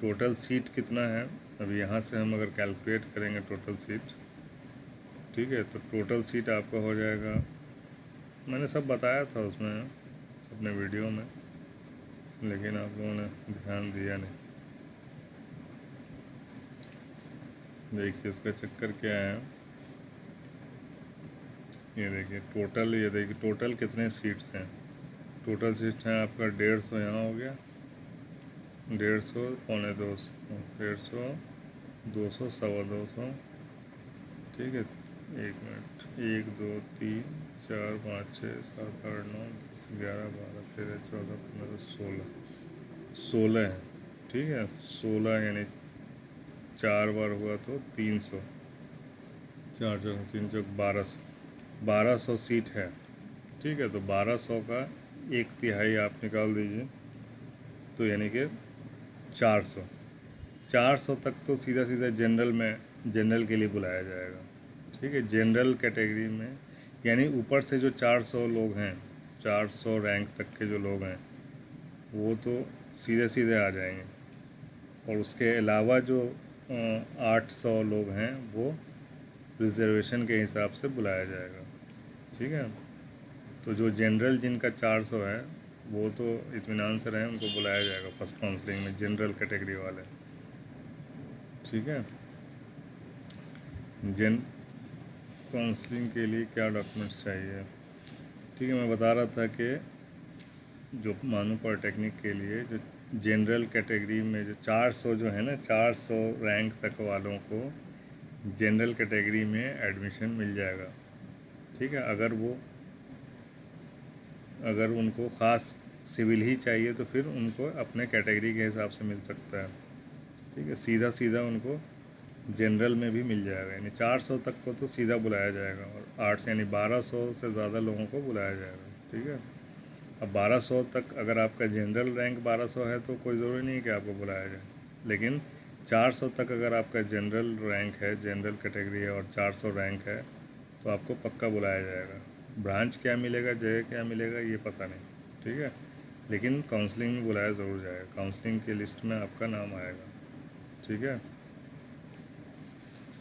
टोटल सीट कितना है, अभी यहाँ से हम अगर कैलकुलेट करेंगे टोटल सीट, ठीक है, तो टोटल सीट आपका हो जाएगा, मैंने सब बताया था उसमें अपने वीडियो में, लेकिन आप लोगों ने ध्यान दिया नहीं। देखिए उसका चक्कर क्या है, ये देखिए टोटल कितने सीट्स हैं। टोटल सीट्स हैं आपका 150, यहाँ हो गया 150, 250, 150, 200 250, ठीक है। 1 मिनट, 1 2 3 4 5 6 7 8 9 10 11 12 13 14 15 16 है, ठीक है। 16 यानी 4 बार हुआ तो 300, 4 चौक 3 चौक 1200 सीट है, ठीक है। तो 1200 का 1/3 आप निकाल दीजिए, तो यानी कि 400, 400 तक तो सीधा सीधा जनरल में, जनरल के लिए बुलाया जाएगा, ठीक है। जनरल कैटेगरी में यानी ऊपर से जो 400 लोग हैं, 400 रैंक तक के जो लोग हैं वो तो सीधे सीधे आ जाएंगे, और उसके अलावा जो 800 लोग हैं वो रिजर्वेशन के हिसाब से बुलाया जाएगा, ठीक है। तो जो जनरल जिनका 400 है वो तो इत्मीनान से रहें, उनको बुलाया जाएगा फर्स्ट काउंसलिंग में, जनरल कैटेगरी वाले, ठीक है। जन काउंसलिंग के लिए क्या डॉक्यूमेंट्स चाहिए, ठीक है। मैं बता रहा था कि जो मानू पॉलिटेक्निक के लिए जो जनरल कैटेगरी में जो 400 जो है ना, 400 रैंक तक वालों को जनरल कैटेगरी में एडमिशन मिल जाएगा, ठीक है। अगर उनको ख़ास सिविल ही चाहिए तो फिर उनको अपने कैटेगरी के हिसाब से मिल सकता है, ठीक है। सीधा सीधा उनको जनरल में भी मिल जाएगा, यानी 400 तक को तो सीधा बुलाया जाएगा, और 8 से यानी 1200 से ज़्यादा लोगों को बुलाया जाएगा, ठीक है। अब 1200 तक अगर आपका जनरल रैंक 1200 है तो कोई ज़रूरी नहीं कि आपको बुलाया जाए, लेकिन 400 तक अगर आपका जनरल रैंक है, जनरल कैटेगरी है और 400 रैंक है तो आपको पक्का बुलाया जाएगा। ब्रांच क्या मिलेगा, जगह क्या मिलेगा, ये पता नहीं, ठीक है। लेकिन काउंसलिंग में बुलाया ज़रूर जाएगा, काउंसलिंग की लिस्ट में आपका नाम आएगा, ठीक है,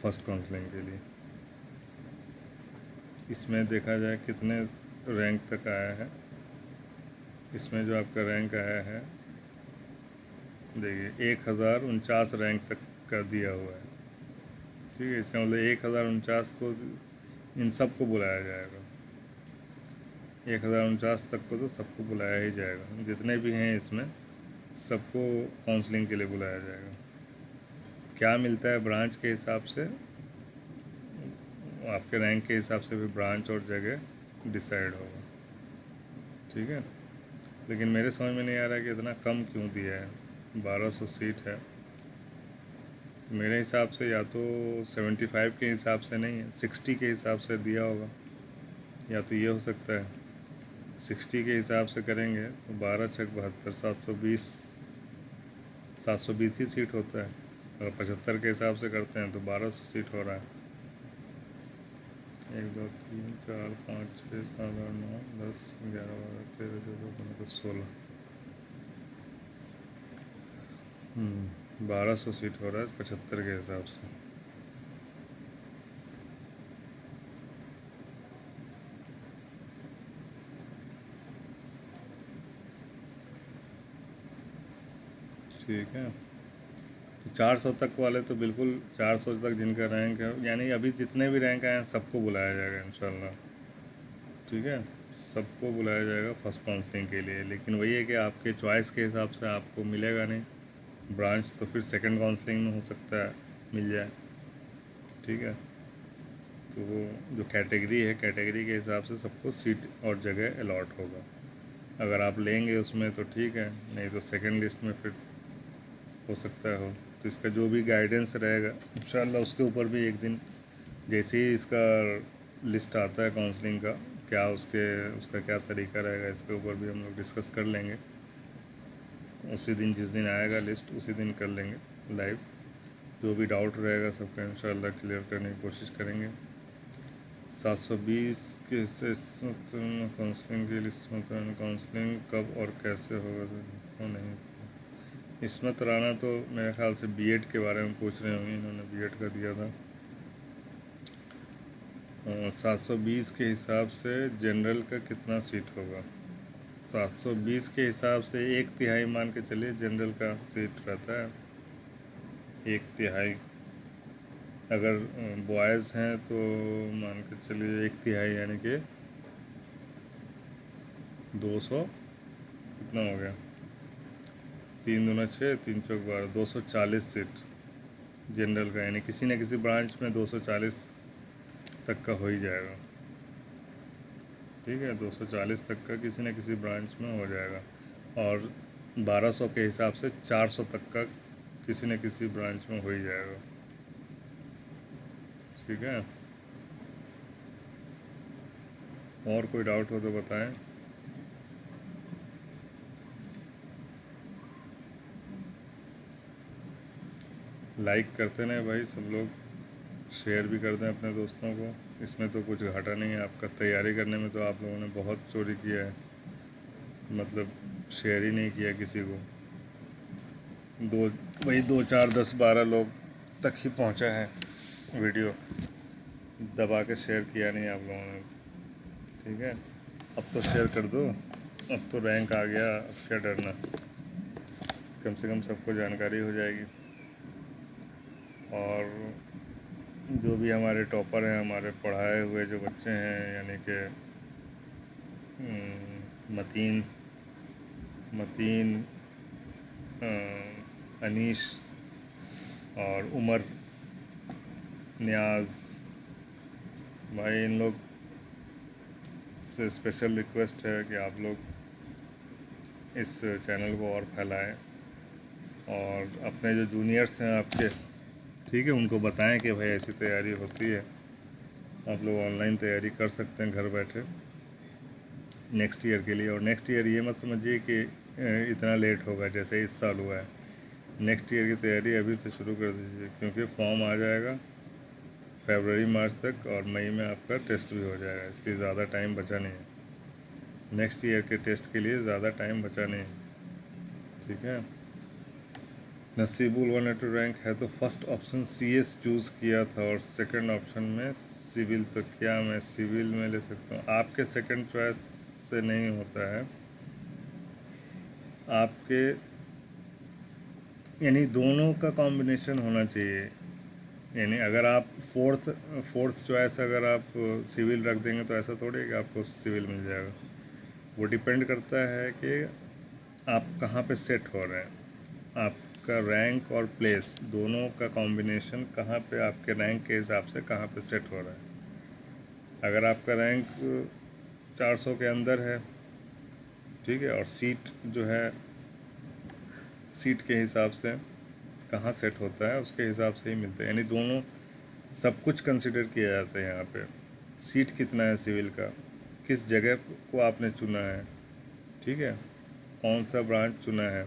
फर्स्ट काउंसलिंग के लिए। इसमें देखा जाए कितने रैंक तक आया है, इसमें जो आपका रैंक आया है देखिए 1049 रैंक तक का दिया हुआ है, ठीक है। इसका मतलब 1049 को इन सब को बुलाया जाएगा, 1049 तक को तो सबको बुलाया ही जाएगा, जितने भी हैं इसमें सबको काउंसलिंग के लिए बुलाया जाएगा। क्या मिलता है ब्रांच के हिसाब से, आपके रैंक के हिसाब से भी ब्रांच और जगह डिसाइड होगा, ठीक है। लेकिन मेरे समझ में नहीं आ रहा कि इतना कम क्यों दिया है, 1200 सीट है। मेरे हिसाब से या तो 75 के हिसाब से नहीं है, 60 के हिसाब से दिया होगा, या तो ये हो सकता है 60 के हिसाब से करेंगे तो 12 छक 72, 720 ही सीट होता है। अगर 75 के हिसाब से करते हैं तो 1200 सीट हो रहा है। 1 2 3 4 5 6 7 8 9 10 11 12 13 14 15 16, 1200 सीट हो रहा है 75 के हिसाब से। ठीक है, तो 400 तक वाले तो बिल्कुल, 400 तक जिनका रैंक है, यानी अभी जितने भी रैंक आए हैं सबको बुलाया जाएगा इंशाल्लाह, ठीक है। सबको बुलाया जाएगा फर्स्ट काउंसलिंग के लिए, लेकिन वही है कि आपके चॉइस के हिसाब से आपको मिलेगा नहीं ब्रांच, तो फिर सेकंड काउंसलिंग में हो सकता है मिल जाए, ठीक है। तो वो जो कैटेगरी है, कैटेगरी के हिसाब से सबको सीट और जगह अलॉट होगा। अगर आप लेंगे उसमें तो ठीक है, नहीं तो सेकंड लिस्ट में फिर हो सकता है हो। तो इसका जो भी गाइडेंस रहेगा इंशाल्लाह उसके ऊपर भी एक दिन जैसे ही इसका लिस्ट आता है काउंसलिंग का, क्या उसका क्या तरीका रहेगा, इसके ऊपर भी हम लोग डिस्कस कर लेंगे उसी दिन, जिस दिन आएगा लिस्ट उसी दिन कर लेंगे लाइव। जो भी डाउट रहेगा सबका इंशाल्लाह क्लियर करने की कोशिश करेंगे। 720 के काउंसलिंग की लिस्ट में काउंसलिंग कब और कैसे होगा तो नहीं। इसमत राना तो मेरे ख्याल से बीएड के बारे में पूछ रहे होंगे, इन्होंने बीएड का दिया था। 720 के हिसाब से जनरल का कितना सीट होगा, 720 के हिसाब से 1/3 मान के चलिए जनरल का सीट रहता है, 1/3। अगर बॉयज़ हैं तो मान के चलिए 1/3 यानी कि 200, कितना हो गया, 3 दूना 6 3 चौक 12, 240 सीट, जनरल का, यानी किसी न किसी ब्रांच में 240 तक का हो ही जाएगा। ठीक है, 240 तक का किसी न किसी ब्रांच में हो जाएगा, और 1200 के हिसाब से 400 तक का किसी न किसी ब्रांच में हो ही जाएगा। ठीक है, और कोई डाउट हो तो बताएं। लाइक करते रहें भाई सब लोग, शेयर भी कर दें अपने दोस्तों को। इसमें तो कुछ घाटा नहीं है आपका, तैयारी करने में तो आप लोगों ने बहुत चोरी किया है, मतलब शेयर ही नहीं किया किसी को। वही 2 4 10 12 लोग तक ही पहुंचा है वीडियो, दबा के शेयर किया नहीं आप लोगों ने। ठीक है, अब तो शेयर कर दो, अब तो रैंक आ गया, अब क्या डरना, कम से कम सबको जानकारी हो जाएगी। और जो भी हमारे टॉपर हैं, हमारे पढ़ाए हुए जो बच्चे हैं, यानी कि मतीन मतीन अनीश और उमर, न्याज भाई, इन लोग से स्पेशल रिक्वेस्ट है कि आप लोग इस चैनल को और फैलाएं, और अपने जो जूनियर्स हैं आपके, ठीक है, उनको बताएं कि भाई ऐसी तैयारी होती है, आप लोग ऑनलाइन तैयारी कर सकते हैं घर बैठे नेक्स्ट ईयर के लिए। और नेक्स्ट ईयर ये मत समझिए कि इतना लेट होगा जैसे इस साल हुआ है। नेक्स्ट ईयर की तैयारी अभी से शुरू कर दीजिए, क्योंकि फॉर्म आ जाएगा फरवरी मार्च तक, और मई में आपका टेस्ट भी हो जाएगा, इसलिए ज़्यादा टाइम बचा नहीं है। नेक्स्ट ईयर के टेस्ट के लिए ज़्यादा टाइम बचा नहीं है। ठीक है, नसीबुल 182 रैंक है तो फर्स्ट ऑप्शन CS चूज़ किया था और सेकंड ऑप्शन में सिविल, तो क्या मैं सिविल में ले सकता हूँ? आपके सेकंड चॉइस से नहीं होता है, आपके यानी दोनों का कॉम्बिनेशन होना चाहिए। यानी अगर आप फोर्थ चॉइस अगर आप सिविल रख देंगे तो ऐसा थोड़ी है कि आपको सिविल मिल जाएगा। वो डिपेंड करता है कि आप कहाँ पे सेट हो रहे हैं, आपका रैंक और प्लेस दोनों का कॉम्बिनेशन कहाँ पे आपके रैंक के हिसाब से कहाँ पे सेट हो रहा है। अगर आपका रैंक 400 के अंदर है, ठीक है, और सीट जो है सीट के हिसाब से कहाँ सेट होता है उसके हिसाब से ही मिलते हैं, यानी दोनों सब कुछ कंसिडर किया जाता है यहाँ पे। सीट कितना है सिविल का, किस जगह को आपने चुना है, ठीक है, कौन सा ब्रांच चुना है,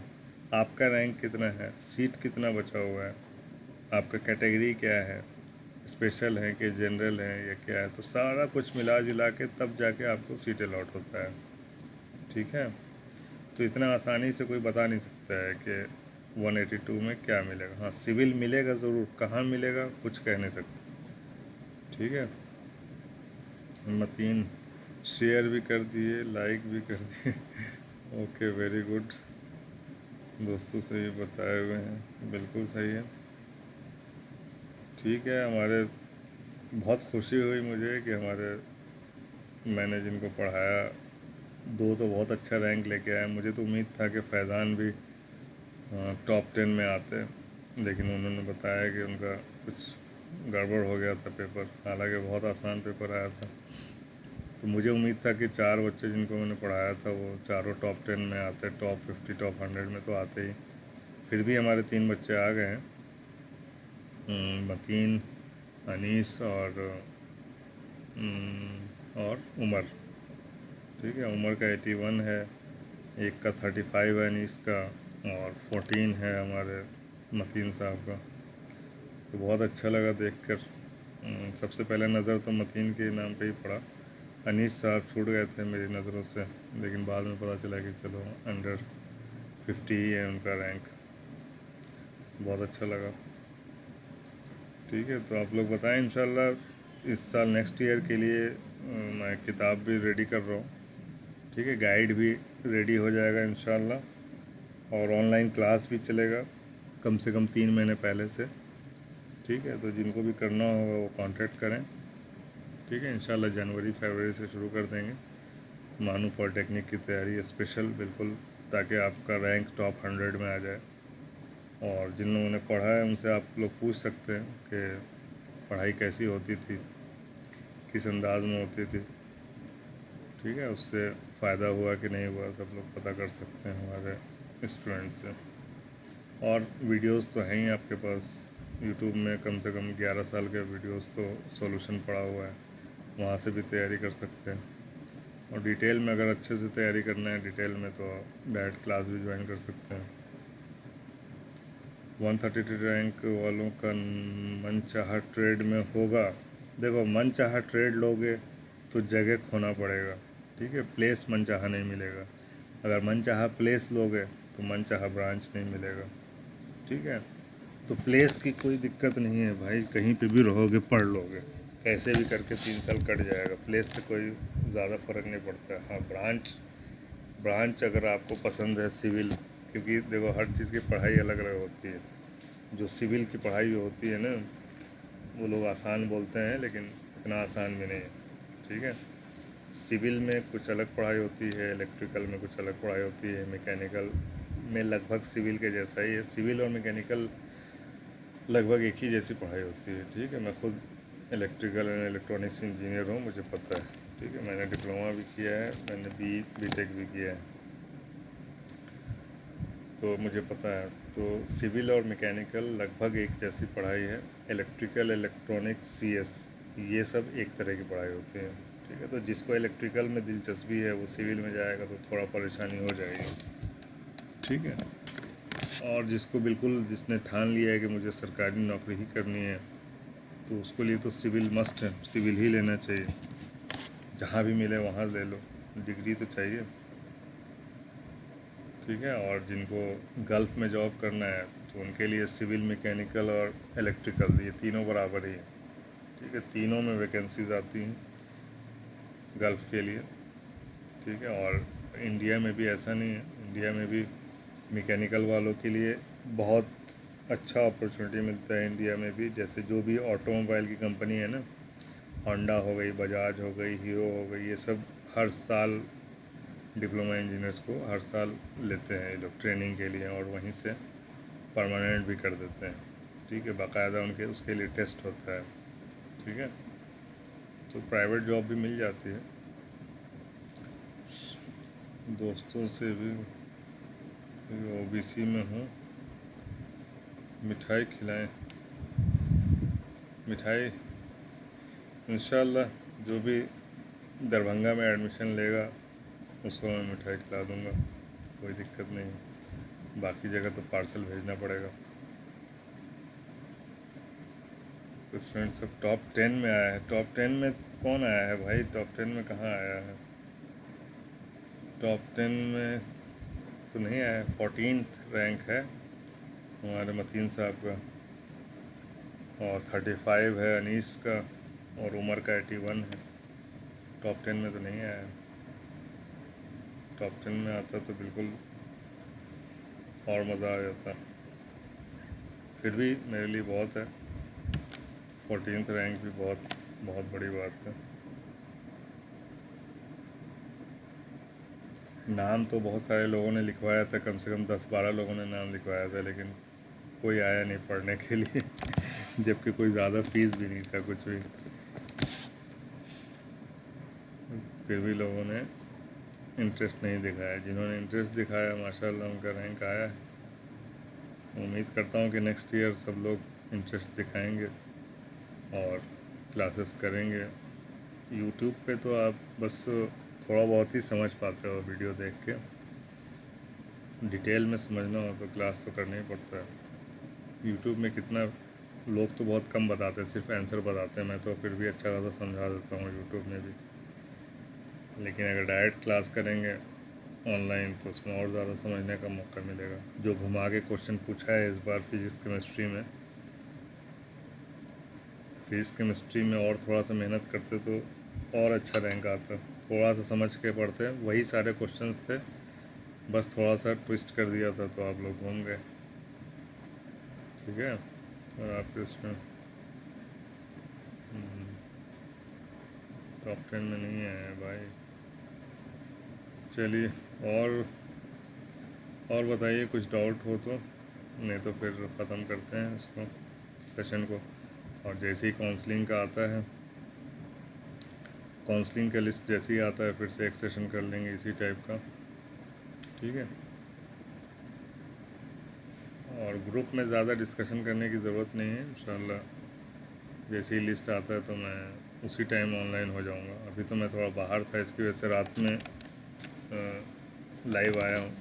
आपका रैंक कितना है, सीट कितना बचा हुआ है, आपका कैटेगरी क्या है, स्पेशल है कि जनरल है या क्या है, तो सारा कुछ मिला जुला के तब जाके आपको सीट अलॉट होता है। ठीक है, तो इतना आसानी से कोई बता नहीं सकता है कि 182 में क्या मिलेगा। हाँ, सिविल मिलेगा ज़रूर, कहाँ मिलेगा कुछ कह नहीं सकते। ठीक है, मतीन शेयर भी कर दिए, लाइक भी कर दिए ओके, वेरी गुड, दोस्तों से ये बताए हुए हैं, बिल्कुल सही है। ठीक है, हमारे बहुत खुशी हुई मुझे कि हमारे मैंने जिनको पढ़ाया दो तो बहुत अच्छा रैंक लेके आए। मुझे तो उम्मीद था कि फैज़ान भी टॉप 10 में आते, लेकिन उन्होंने बताया कि उनका कुछ गड़बड़ हो गया था पेपर, हालांकि बहुत आसान पेपर आया था। तो मुझे उम्मीद था कि 4 बच्चे जिनको मैंने पढ़ाया था वो चारों टॉप 10 में आते, टॉप 50 टॉप 100 में तो आते ही। फिर भी हमारे 3 बच्चे आ गए हैं, मतीन, अनीस और उमर। ठीक है, उमर का 81 है, एक का 35 है अनीस का, और 14 है हमारे मतीन साहब का। तो बहुत अच्छा लगा देखकर। सबसे पहले नज़र तो मतीन के नाम पे ही पड़ा, अनीस साहब छूट गए थे मेरी नज़रों से, लेकिन बाद में पता चला कि चलो अंडर 50 ही है उनका रैंक। बहुत अच्छा लगा। ठीक है, तो आप लोग बताएं, इंशाल्लाह इस साल नेक्स्ट ईयर के लिए मैं किताब भी रेडी कर रहा हूँ। ठीक है, गाइड भी रेडी हो जाएगा इंशाल्लाह, और ऑनलाइन क्लास भी चलेगा कम से कम 3 महीने पहले से। ठीक है, तो जिनको भी करना होगा वो कांटेक्ट करें। ठीक है, इंशाल्लाह जनवरी फरवरी से शुरू कर देंगे मानू पॉलिटेक्निक की तैयारी स्पेशल, बिल्कुल, ताकि आपका रैंक टॉप 100 में आ जाए। और जिन लोगों ने पढ़ा है उनसे आप लोग पूछ सकते हैं कि पढ़ाई कैसी होती थी, किस अंदाज में होती थी। ठीक है, उससे फ़ायदा हुआ कि नहीं हुआ सब लोग पता कर सकते हैं हमारे स्टूडेंट से। और वीडियोस तो हैं ही आपके पास यूट्यूब में, कम से कम 11 साल के वीडियोस तो सॉल्यूशन पड़ा हुआ है, वहाँ से भी तैयारी कर सकते हैं। और डिटेल में अगर अच्छे से तैयारी करना है डिटेल में, तो डायरेक्ट क्लास भी ज्वाइन कर सकते हैं। 132 रैंक वालों का मनचाहा ट्रेड में होगा। देखो, मनचाहा ट्रेड लोगे तो जगह खोना पड़ेगा। ठीक है, प्लेस मनचाहा नहीं मिलेगा। अगर मनचाहा प्लेस लोगे तो मनचाहा ब्रांच नहीं मिलेगा। ठीक है, तो प्लेस की कोई दिक्कत नहीं है भाई, कहीं पे भी रहोगे पढ़ लोगे, कैसे भी करके 3 साल कट जाएगा। प्लेस से कोई ज़्यादा फ़र्क नहीं पड़ता है। हाँ, ब्रांच ब्रांच अगर आपको पसंद है सिविल, क्योंकि देखो हर चीज़ की पढ़ाई अलग अलग होती है। जो सिविल की पढ़ाई होती है ना, वो लोग आसान बोलते हैं लेकिन इतना आसान भी नहीं है। ठीक है, सिविल में कुछ अलग पढ़ाई होती है, इलेक्ट्रिकल में कुछ अलग पढ़ाई होती है, मैकेनिकल में लगभग सिविल के जैसा ही है। सिविल और मैकेनिकल लगभग एक ही जैसी पढ़ाई होती है। ठीक है, मैं खुद इलेक्ट्रिकल एंड इलेक्ट्रॉनिक्स इंजीनियर हूँ, मुझे पता है। ठीक है, मैंने डिप्लोमा भी किया है, मैंने बीटेक भी किया है, तो मुझे पता है। तो सिविल और मैकेनिकल लगभग एक जैसी पढ़ाई है। इलेक्ट्रिकल, इलेक्ट्रॉनिक्स, सीएस, ये सब एक तरह की पढ़ाई होती है। ठीक है, तो जिसको इलेक्ट्रिकल में दिलचस्पी है वो सिविल में जाएगा तो थोड़ा परेशानी हो जाएगी। ठीक है, और जिसको बिल्कुल, जिसने ठान लिया है कि मुझे सरकारी नौकरी ही करनी है, तो उसके लिए तो सिविल मस्ट है, सिविल ही लेना चाहिए। जहाँ भी मिले वहाँ ले लो, डिग्री तो चाहिए। ठीक है, और जिनको गल्फ़ में जॉब करना है तो उनके लिए सिविल, मैकेनिकल और इलेक्ट्रिकल, ये तीनों बराबर ही है। ठीक है, तीनों में वैकेंसीज आती हैं गल्फ़ के लिए। ठीक है, और इंडिया में भी ऐसा नहीं है, इंडिया में भी मैकेनिकल वालों के लिए बहुत अच्छा अपॉर्चुनिटी मिलता है इंडिया में भी। जैसे जो भी ऑटोमोबाइल की कंपनी है ना, होंडा हो गई, बजाज हो गई, हीरो हो गई, ये सब हर साल डिप्लोमा इंजीनियर्स को हर साल लेते हैं ये लोग ट्रेनिंग के लिए, और वहीं से परमानेंट भी कर देते हैं। ठीक है, बाकायदा उनके उसके लिए टेस्ट होता है। ठीक है, तो प्राइवेट जॉब भी मिल जाती है। दोस्तों से भी ओबीसी में हूँ, मिठाई खिलाएं। मिठाई इंशाल्लाह, जो भी दरभंगा में एडमिशन लेगा उसको मैं मिठाई खिला दूँगा, कोई दिक्कत नहीं। बाकी जगह तो पार्सल भेजना पड़ेगा। कुछ फ्रेंड्स सब टॉप 10 में आया है। टॉप 10 में कौन आया है भाई? टॉप 10 में कहाँ आया है? टॉप 10 में तो नहीं आया है। 14th रैंक है हमारे मतीन साहब का, और 35 है अनीस का, और उमर का 81 है। टॉप 10 में तो नहीं आया है। टॉप 10 में आता तो बिल्कुल और मज़ा आ जाता। फिर भी मेरे लिए बहुत है, 14th रैंक भी बहुत बहुत बड़ी बात है। नाम तो बहुत सारे लोगों ने लिखवाया था, कम से कम 10-12 लोगों ने नाम लिखवाया था, लेकिन कोई आया नहीं पढ़ने के लिए जबकि कोई ज़्यादा फीस भी नहीं था कुछ भी। फिर भी लोगों ने इंटरेस्ट नहीं दिखाया। जिन्होंने इंटरेस्ट दिखाया माशाल्लाह उनका रैंक आया है। उम्मीद करता हूँ कि नेक्स्ट ईयर सब लोग इंटरेस्ट दिखाएंगे और क्लासेस करेंगे। यूट्यूब पे तो आप बस थोड़ा बहुत ही समझ पाते हो वीडियो देख के, डिटेल में समझना हो तो क्लास तो करना ही पड़ता है। यूट्यूब में कितना लोग तो बहुत कम बताते हैं, सिर्फ आंसर बताते हैं। मैं तो फिर भी अच्छा खासा समझा देता हूँ यूट्यूब में भी। लेकिन अगर डायरेक्ट क्लास करेंगे ऑनलाइन तो उसमें और ज़्यादा समझने का मौका मिलेगा। जो घुमा के क्वेश्चन पूछा है इस बार फिज़िक्स केमिस्ट्री में, फिज़िक्स केमिस्ट्री में और थोड़ा सा मेहनत करते तो और अच्छा रैंक आता। थोड़ा सा समझ के पढ़ते, वही सारे क्वेश्चंस थे, बस थोड़ा सा ट्विस्ट कर दिया था तो आप लोग घूम गए। ठीक है, और आपके उसमें टॉप 10 में नहीं आया है भाई। चलिए, और बताइए, कुछ डाउट हो तो। नहीं तो फिर ख़त्म करते हैं इसको, सेशन को। और जैसे ही काउंसलिंग का आता है, काउंसलिंग का लिस्ट जैसे ही आता है फिर से एक सेशन कर लेंगे इसी टाइप का, ठीक है। और ग्रुप में ज़्यादा डिस्कशन करने की ज़रूरत नहीं है, इंशाल्लाह जैसे ही लिस्ट आता है तो मैं उसी टाइम ऑनलाइन हो जाऊंगा। अभी तो मैं थोड़ा बाहर था, इसकी वजह से रात में लाइव आया हूँ।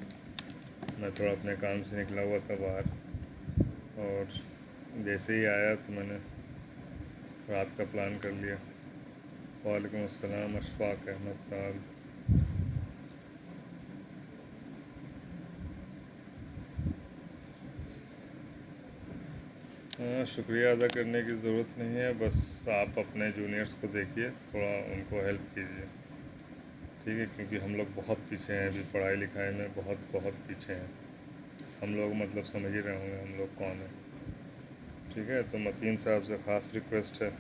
मैं थोड़ा अपने काम से निकला हुआ था बाहर, और जैसे ही आया तो मैंने रात का प्लान कर लिया। वालेकुम अस्सलाम, अशफाक अहमद साहब। हाँ, शुक्रिया अदा करने की ज़रूरत नहीं है, बस आप अपने जूनियर्स को देखिए, थोड़ा उनको हेल्प कीजिए, ठीक है। क्योंकि हम लोग बहुत पीछे हैं अभी पढ़ाई लिखाई में, बहुत बहुत पीछे हैं हम लोग, मतलब समझ ही रहे होंगे हम लोग कौन है, ठीक है। तो मतीन साहब से ख़ास रिक्वेस्ट है,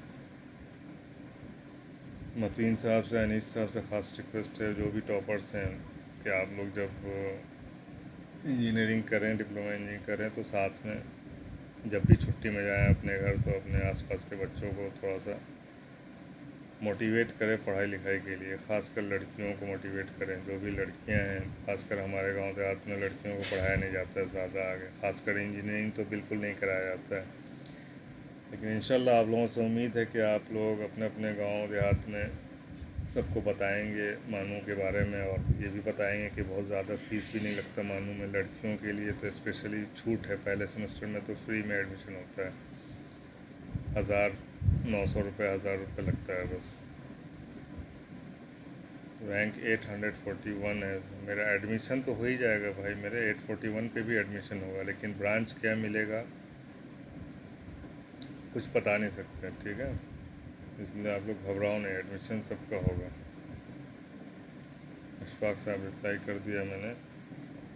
मतीन साहब से, अनीस साहब से ख़ास रिक्वेस्ट है, जो भी टॉपर्स हैं, कि आप लोग जब इंजीनियरिंग करें, डिप्लोमा इंजीनियरिंग करें, तो साथ में जब भी छुट्टी में जाएं अपने घर, तो अपने आसपास के बच्चों को थोड़ा सा मोटिवेट करें पढ़ाई लिखाई के लिए। ख़ासकर लड़कियों को मोटिवेट करें, जो भी लड़कियां हैं, ख़ासकर हमारे गांव देहात में लड़कियों को पढ़ाया नहीं जाता है ज़्यादा आगे, ख़ासकर इंजीनियरिंग तो बिल्कुल नहीं कराया जाता है। लेकिन इंशाल्लाह आप लोगों से उम्मीद है कि आप लोग अपने अपने गांव देहात में सबको बताएंगे मानू के बारे में, और ये भी बताएंगे कि बहुत ज़्यादा फ़ीस भी नहीं लगता मानू में। लड़कियों के लिए तो स्पेशली छूट है, पहले सेमेस्टर में तो फ्री में एडमिशन होता है, 1900 रुपये 1000 रुपये लगता है बस। रैंक 841 है मेरा, एडमिशन तो हो ही जाएगा भाई मेरे, 841 पे भी एडमिशन होगा, लेकिन ब्रांच क्या मिलेगा कुछ बता नहीं सकते, ठीक है। इसलिए आप लोग घबराओ नहीं, एडमिशन सबका होगा। अशफाक साहब रिप्लाई कर दिया मैंने,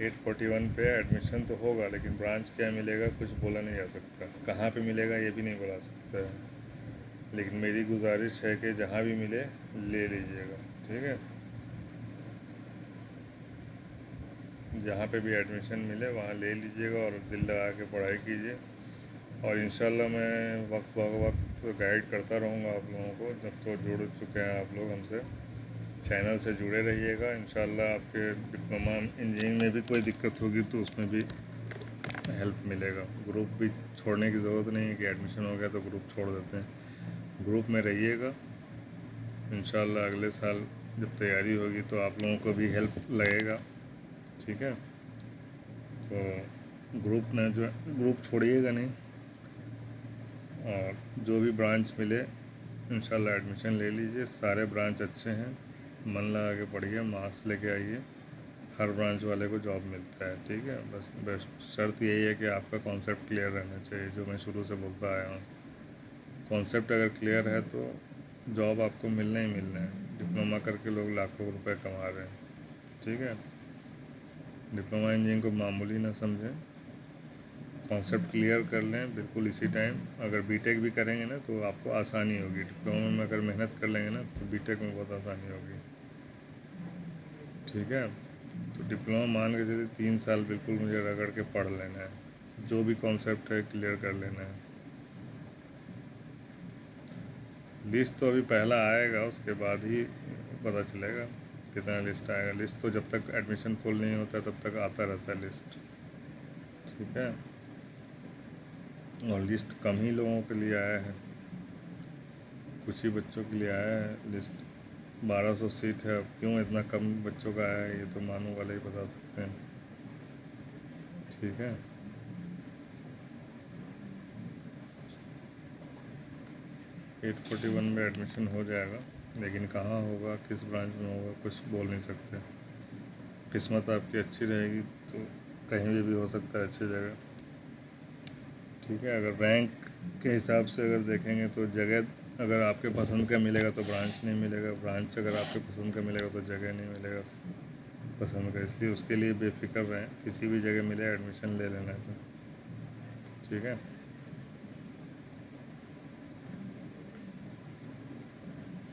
841 पे एडमिशन तो होगा, लेकिन ब्रांच क्या मिलेगा कुछ बोला नहीं जा सकता, कहाँ पे मिलेगा ये भी नहीं बोला सकता है। लेकिन मेरी गुजारिश है कि जहाँ भी मिले ले लीजिएगा, ठीक है। जहाँ पे भी एडमिशन मिले वहाँ ले लीजिएगा और दिल लगा के पढ़ाई कीजिए। और इंशाल्लाह मैं वक्त ब वक्त गाइड करता रहूँगा आप लोगों को, जब तो जुड़ चुके हैं आप लोग हमसे। चैनल से जुड़े रहिएगा, इंशाल्लाह आपके डिप्लोमा इंजीनियरिंग में भी कोई दिक्कत होगी तो उसमें भी हेल्प मिलेगा। ग्रुप भी छोड़ने की ज़रूरत नहीं है कि एडमिशन हो गया तो ग्रुप छोड़ देते हैं, ग्रुप में रहिएगा। इंशाल्लाह अगले साल जब तैयारी होगी तो आप लोगों को भी हेल्प लगेगा, ठीक है। तो ग्रुप में जो ग्रुप छोड़िएगा नहीं, और जो भी ब्रांच मिले इंशाल्लाह एडमिशन ले लीजिए। सारे ब्रांच अच्छे हैं, मन लगा के पढ़िए, मार्क्स लेके आइए, हर ब्रांच वाले को जॉब मिलता है, ठीक है। बस बस शर्त यही है कि आपका कॉन्सेप्ट क्लियर रहना चाहिए, जो मैं शुरू से बोलता आया हूँ। कॉन्सेप्ट अगर क्लियर है तो जॉब आपको मिलना ही मिलना है। डिप्लोमा करके लोग लाखों रुपए कमा रहे हैं, ठीक है। डिप्लोमा इंजीनियरिंग को मामूली ना समझें, कॉन्सेप्ट क्लियर कर लें बिल्कुल इसी टाइम। अगर बीटेक भी करेंगे ना तो आपको आसानी होगी, डिप्लोमा में अगर मेहनत कर लेंगे ना तो बीटेक में बहुत आसानी होगी, ठीक है। तो डिप्लोमा मान के चलिए 3 साल बिल्कुल मुझे रगड़ के पढ़ लेना है, जो भी कॉन्सेप्ट है क्लियर कर लेना है। लिस्ट तो अभी पहला आएगा, उसके बाद ही पता चलेगा कितना लिस्ट आएगा। लिस्ट तो जब तक एडमिशन फुल नहीं होता तब तक आता रहता है लिस्ट, ठीक है। और लिस्ट कम ही लोगों के लिए आया है, कुछ ही बच्चों के लिए आया है लिस्ट। 1200 सीट है, अब क्यों इतना कम बच्चों का आया है ये तो मानू वाले ही बता सकते हैं, ठीक है। 841 में एडमिशन हो जाएगा, लेकिन कहाँ होगा किस ब्रांच में होगा कुछ बोल नहीं सकते। किस्मत आपकी अच्छी रहेगी तो कहीं भी हो सकता है अच्छी जगह, ठीक है। अगर रैंक के हिसाब से अगर देखेंगे तो जगह अगर आपके पसंद का मिलेगा तो ब्रांच नहीं मिलेगा, ब्रांच अगर आपके पसंद का मिलेगा तो जगह नहीं मिलेगा पसंद का। इसलिए उसके लिए बेफिक्र रहें, किसी भी जगह मिले एडमिशन ले लेना है, ठीक है।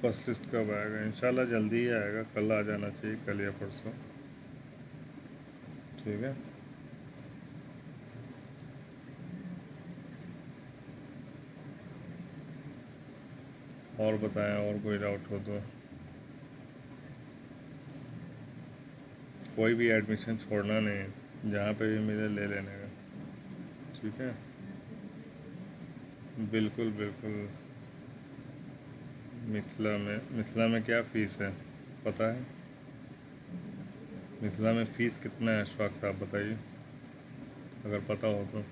फर्स्ट लिस्ट कब आएगा? इंशाल्लाह जल्दी ही आएगा, कल आ जाना चाहिए, कल या परसों, ठीक है। और बताएं, और कोई डाउट हो तो। कोई भी एडमिशन छोड़ना नहीं, जहाँ पे भी मिले ले लेने का। ठीक है, बिल्कुल बिल्कुल। मिथिला में क्या फ़ीस है पता है? मिथिला में फ़ीस कितना है अशफाक साहब, बताइए अगर पता हो तो।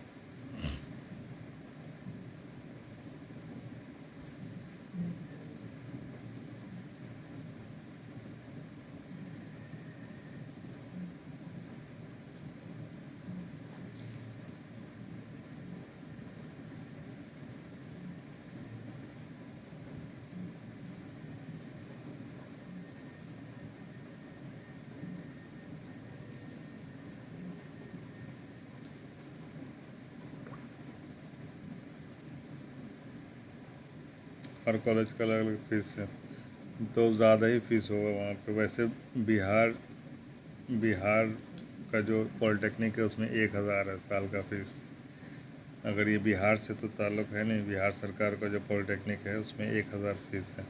हर कॉलेज का अलग अलग फ़ीस है, तो ज़्यादा ही फ़ीस होगा वहाँ पे वैसे। बिहार बिहार का जो पॉलिटेक्निक है उसमें 1,000 है साल का फ़ीस। अगर ये बिहार से तो ताल्लुक़ है नहीं, बिहार सरकार का जो पॉलिटेक्निक है उसमें 1,000 फ़ीस है।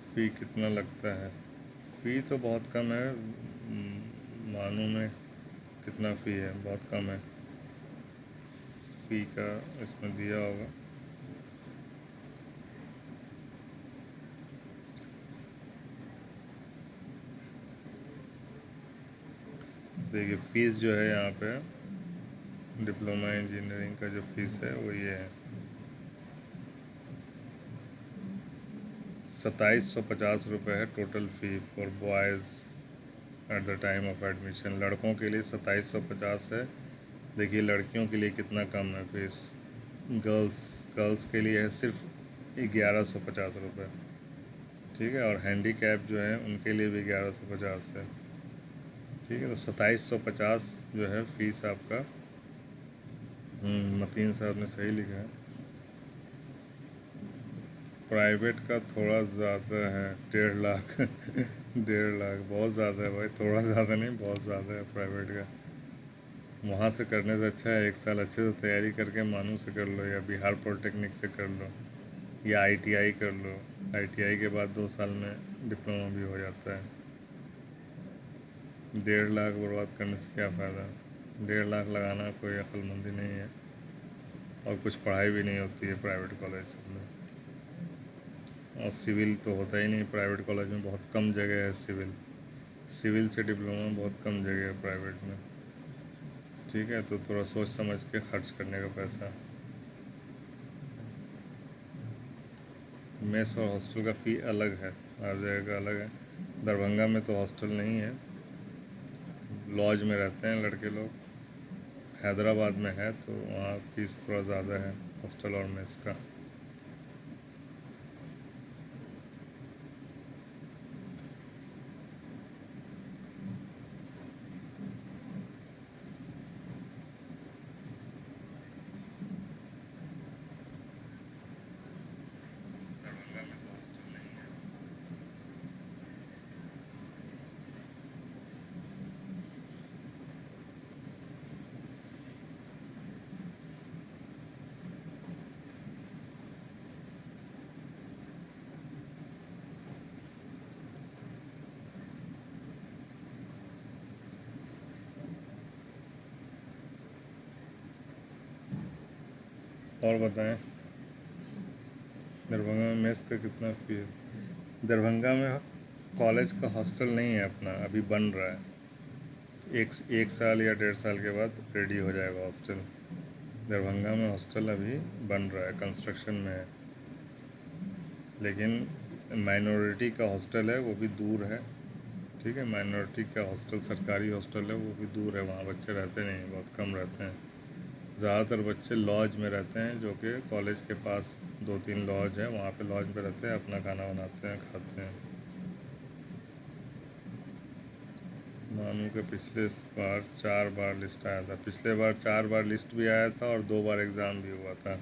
फ़ी कितना लगता है? फ़ी तो बहुत कम है, मानों में कितना फ़ी है, बहुत कम है फ़ी का, इसमें दिया होगा। देखिए फ़ीस जो है यहाँ पे, डिप्लोमा इंजीनियरिंग का जो फ़ीस है वो ये है 2,750 रुपये है total fee for boys at the time of admission. लड़कों के लिए 2,750 है। देखिए लड़कियों के लिए कितना कम है फीस। गर्ल्स के लिए है सिर्फ 1,150 रुपये। ठीक है, और हैंडीकैप जो है उनके लिए भी 1,150 है। ठीक है, तो 2,750 जो है फ़ीस आपका। मतीन साहब ने सही लिखा है। प्राइवेट का थोड़ा ज़्यादा है, 1,50,000 1,50,000 बहुत ज़्यादा है भाई, थोड़ा ज़्यादा नहीं बहुत ज़्यादा है प्राइवेट का। वहाँ से करने से अच्छा है 1 साल अच्छे से तैयारी करके मानू से कर लो, या बिहार पॉलिटेक्निक से कर लो, या आईटीआई कर लो। आईटीआई के बाद 2 साल में डिप्लोमा भी हो जाता है। 1,50,000 बर्बाद करने से क्या फ़ायदा? 1,50,000 लगाना कोई अक्लमंदी नहीं है, और कुछ पढ़ाई भी नहीं होती है प्राइवेट कॉलेज में। और सिविल तो होता ही नहीं प्राइवेट कॉलेज में, बहुत कम जगह है सिविल। सिविल से डिप्लोमा बहुत कम जगह है प्राइवेट में। ठीक है, तो थोड़ा सोच समझ के खर्च करने का पैसा। मेस और हॉस्टल का फ़ी अलग है, हर जगह का अलग है। दरभंगा में तो हॉस्टल नहीं है, लॉज में रहते हैं लड़के लोग। हैदराबाद में है तो वहाँ फ़ीस थोड़ा ज़्यादा है हॉस्टल और मेस का। और बताएं, दरभंगा में मेस का कितना फ़ी है? दरभंगा में कॉलेज का हॉस्टल नहीं है अपना, अभी बन रहा है। एक साल या 1.5 साल के बाद रेडी हो जाएगा हॉस्टल। दरभंगा में हॉस्टल अभी बन रहा है, कंस्ट्रक्शन में है। लेकिन माइनॉरिटी का हॉस्टल है, वो भी दूर है। ठीक है, माइनॉरिटी का हॉस्टल सरकारी हॉस्टल है, वो भी दूर है, वहाँ बच्चे रहते नहीं, बहुत कम रहते हैं। ज़्यादातर बच्चे लॉज में रहते हैं, जो कि कॉलेज के पास 2-3 लॉज है, वहाँ पे लॉज में रहते हैं, अपना खाना बनाते हैं, खाते हैं। मानू के पिछले बार 4 बार लिस्ट आया था, पिछले बार 4 बार लिस्ट भी आया था और 2 बार एग्ज़ाम भी हुआ था,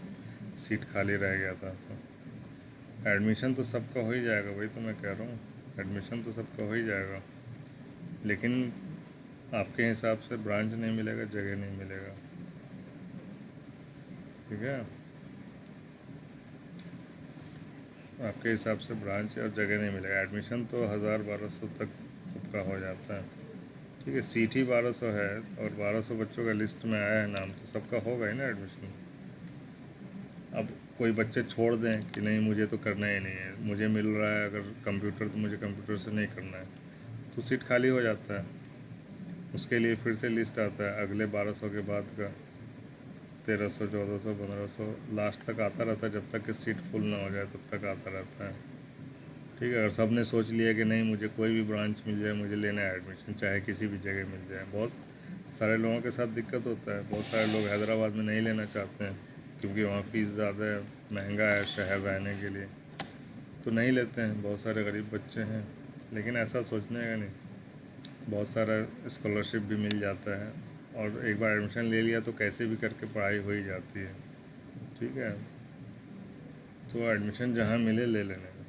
सीट खाली रह गया था। तो एडमिशन तो सबका हो ही जाएगा, वही तो मैं कह रहा हूँ, एडमिशन तो सबका हो ही जाएगा। लेकिन आपके हिसाब से ब्रांच नहीं मिलेगा, जगह नहीं मिलेगा। ठीक है, आपके हिसाब से ब्रांच और जगह नहीं मिलेगा। एडमिशन तो 1000-1200 तक सबका हो जाता है, ठीक है। सीट ही 1200 है और 1200 बच्चों का लिस्ट में आया है नाम, तो सबका होगा ही ना एडमिशन। अब कोई बच्चे छोड़ दें कि नहीं मुझे तो करना ही नहीं है, मुझे मिल रहा है अगर कंप्यूटर तो मुझे कंप्यूटर से नहीं करना है, तो सीट खाली हो जाता है। उसके लिए फिर से लिस्ट आता है अगले 1200 के बाद का, 1300, 1400, 1500 लास्ट तक आता रहता है, जब तक कि सीट फुल ना हो जाए तब तक आता रहता है, ठीक है। अगर सब ने सोच लिया कि नहीं मुझे कोई भी ब्रांच मिल जाए, मुझे लेना है एडमिशन, चाहे किसी भी जगह मिल जाए। बहुत सारे लोगों के साथ दिक्कत होता है, बहुत सारे लोग हैदराबाद में नहीं लेना चाहते हैं क्योंकि वहाँ फ़ीस ज़्यादा है, महंगा है शहर रहने के लिए, तो नहीं लेते हैं। बहुत सारे गरीब बच्चे हैं, लेकिन ऐसा सोचने का नहीं, बहुत सारा स्कॉलरशिप भी मिल जाता है, और एक बार एडमिशन ले लिया तो कैसे भी करके पढ़ाई हो ही जाती है, ठीक है। तो एडमिशन जहाँ मिले ले लेने का,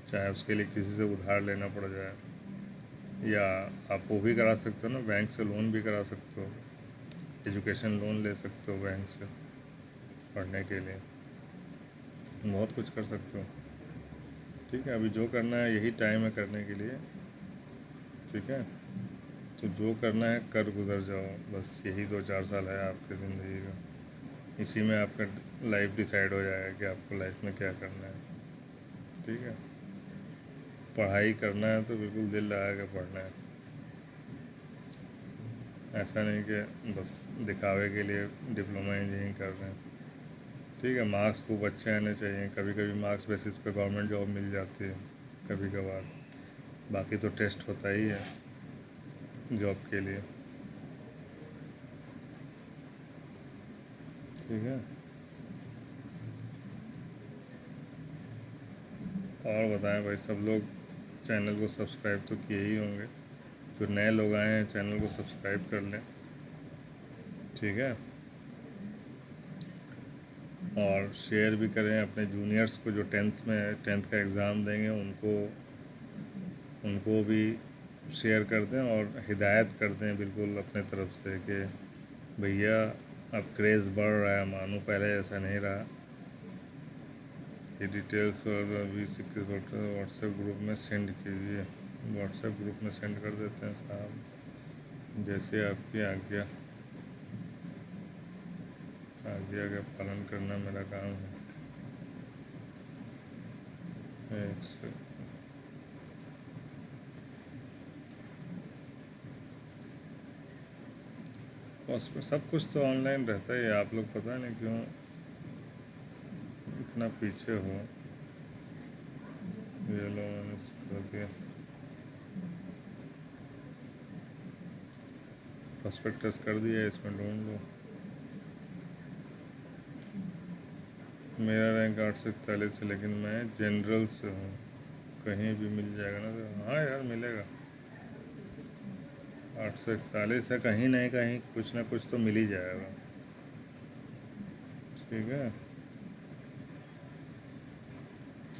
चाहे उसके लिए किसी से उधार लेना पड़ जाए, या आप वो भी करा सकते हो ना, बैंक से लोन भी करा सकते हो, एजुकेशन लोन ले सकते हो बैंक से पढ़ने के लिए, बहुत कुछ कर सकते हो, ठीक है। अभी जो करना है यही टाइम है करने के लिए, ठीक है। तो जो करना है कर गुजर जाओ, बस यही 2-4 साल है आपकी ज़िंदगी का, इसी में आपका लाइफ डिसाइड हो जाएगा कि आपको लाइफ में क्या करना है, ठीक है। पढ़ाई करना है तो बिल्कुल दिल लगा के पढ़ना है, ऐसा नहीं कि बस दिखावे के लिए डिप्लोमा इंजीनियरिंग कर रहे हैं, ठीक है। मार्क्स खूब अच्छे आने चाहिए, कभी कभी मार्क्स बेसिस पे गवर्नमेंट जॉब मिल जाती है कभी कभार, बाकी तो टेस्ट होता ही है जॉब के लिए, ठीक है। और बताएं भाई, सब लोग चैनल को सब्सक्राइब तो किए ही होंगे, जो नए लोग आए हैं चैनल को सब्सक्राइब कर लें, ठीक है। और शेयर भी करें अपने जूनियर्स को, जो टेंथ का एग्ज़ाम देंगे उनको उनको भी शेयर कर दें और हिदायत कर दें बिल्कुल अपने तरफ से कि भैया अब क्रेज़ बढ़ रहा है, मानो पहले ऐसा नहीं रहा। ये डिटेल्स और अभी सिक्योर व्हाट्सएप ग्रुप में सेंड कीजिए, व्हाट्सएप ग्रुप में सेंड कर देते हैं साहब, जैसे आपकी आज्ञा। आज्ञा का पालन करना मेरा काम है। एक से बस सब कुछ तो ऑनलाइन रहता ही है, आप लोग पता नहीं क्यों इतना पीछे हो। ये लो मैंने कर दिया, प्रोस्पेक्टस कर दिया, इसमें ढूंढ लो। मेरा रैंक 841 है, लेकिन मैं जनरल से हूँ, कहीं भी मिल जाएगा ना तो? हाँ यार मिलेगा, 841 है, कहीं नहीं कहीं कुछ ना कुछ तो मिल ही जाएगा, ठीक है।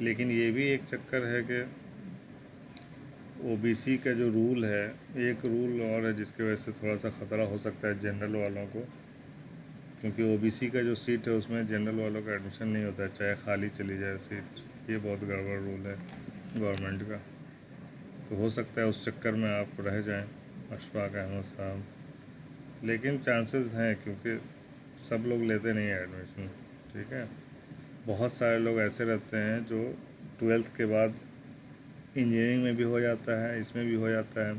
लेकिन ये भी एक चक्कर है कि ओबीसी का जो रूल है, एक रूल और है जिसकी वजह से थोड़ा सा ख़तरा हो सकता है जनरल वालों को, क्योंकि ओबीसी का जो सीट है उसमें जनरल वालों का एडमिशन नहीं होता है, चाहे खाली चली जाए सीट। ये बहुत गड़बड़ रूल है गवर्नमेंट का, तो हो सकता है उस चक्कर में आप रह जाएं, अशफाक अहमद साहब। लेकिन चांसेस हैं, क्योंकि सब लोग लेते नहीं हैं एडमिशन, ठीक है। बहुत सारे लोग ऐसे रहते हैं जो 12th के बाद इंजीनियरिंग में भी हो जाता है, इसमें भी हो जाता है,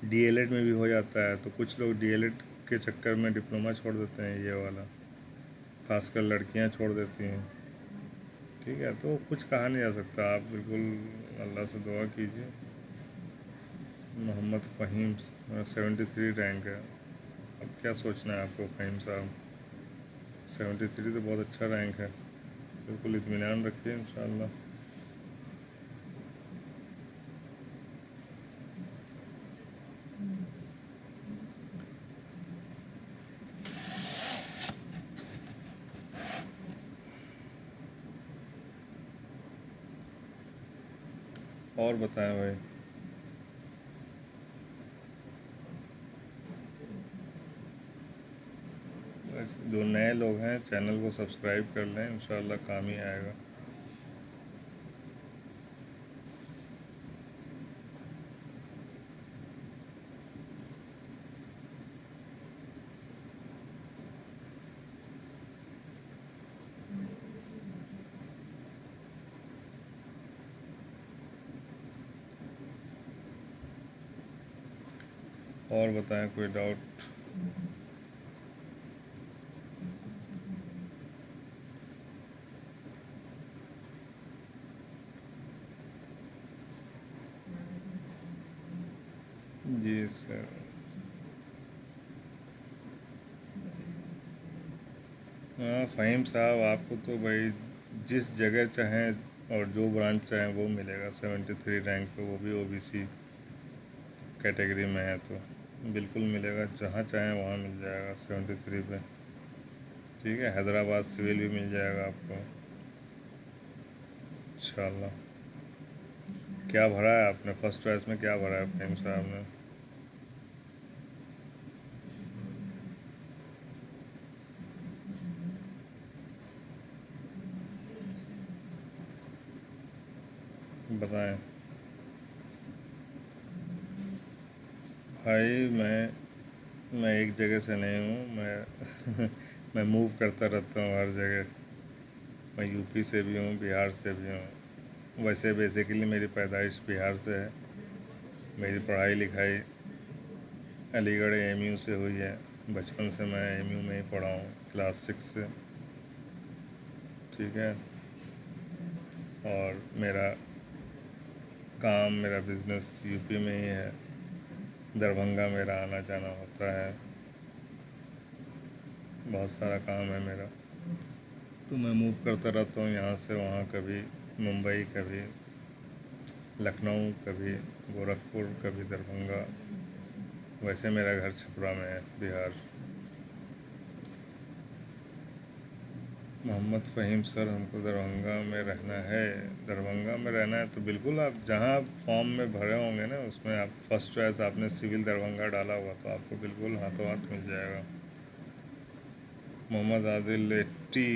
डीएलएड में भी हो जाता है, तो कुछ लोग डीएलएड के चक्कर में डिप्लोमा छोड़ देते हैं, ये वाला खासकर लड़कियां छोड़ देती हैं, ठीक है। तो कुछ कहा नहीं जा सकता, आप बिल्कुल अल्लाह से दुआ कीजिए। मोहम्मद फ़हीम 73 रैंक है, अब क्या सोचना है आपको फ़हीम साहब, 73 तो बहुत अच्छा रैंक है, बिल्कुल इत्मीनान रखिए इंशाअल्लाह। और बताएं भाई, जो नए लोग हैं चैनल को सब्सक्राइब कर लें, इंशाअल्लाह काम ही आएगा। और बताएं कोई डाउट? जी सर। हाँ फ़हीम साहब, आपको तो भाई जिस जगह चाहें और जो ब्रांच चाहें वो मिलेगा। 73 रैंक पे, वो भी ओबीसी कैटेगरी में है, तो बिल्कुल मिलेगा। जहाँ चाहें वहाँ मिल जाएगा 73 पे। ठीक है, हैदराबाद सिविल भी मिल जाएगा आपको इंशाल्लाह। क्या भरा है आपने फर्स्ट चॉइस में, क्या भरा है फ़हीम साहब ने? बताएं। भाई मैं एक जगह से नहीं हूँ, मैं मैं मूव करता रहता हूँ हर जगह। मैं यूपी से भी हूँ, बिहार से भी हूँ। वैसे बेसिकली मेरी पैदाइश बिहार से है। मेरी पढ़ाई लिखाई अलीगढ़ एएमयू से हुई है। बचपन से मैं एएमयू में ही पढ़ा हूँ, क्लास 6 से। ठीक है। और मेरा काम, मेरा बिज़नेस यूपी में ही है। दरभंगा मेरा आना जाना होता है, बहुत सारा काम है मेरा। तो मैं मूव करता रहता हूँ यहाँ से वहाँ, कभी मुंबई, कभी लखनऊ, कभी गोरखपुर, कभी दरभंगा। वैसे मेरा घर छपरा में है, बिहार। मोहम्मद फ़हीम सर, हमको दरभंगा में रहना है। दरभंगा में रहना है तो बिल्कुल, आप जहाँ फॉर्म में भरे होंगे ना, उसमें आप फर्स्ट चॉइस आपने सिविल दरभंगा डाला हुआ, तो आपको बिल्कुल हाथों हाथ मिल जाएगा। मोहम्मद आदिल 80।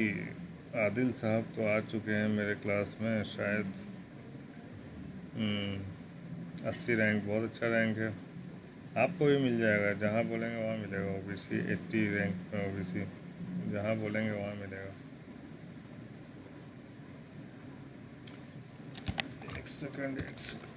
आदिल साहब तो आ चुके हैं मेरे क्लास में शायद। 80 रैंक बहुत अच्छा रैंक है। आपको भी मिल जाएगा, जहाँ बोलेंगे वहाँ मिलेगा। ओबीसी 80 रैंक में, ओबीसी जहाँ बोलेंगे वहाँ मिलेगा। एक सेकंड, एक सेकंड।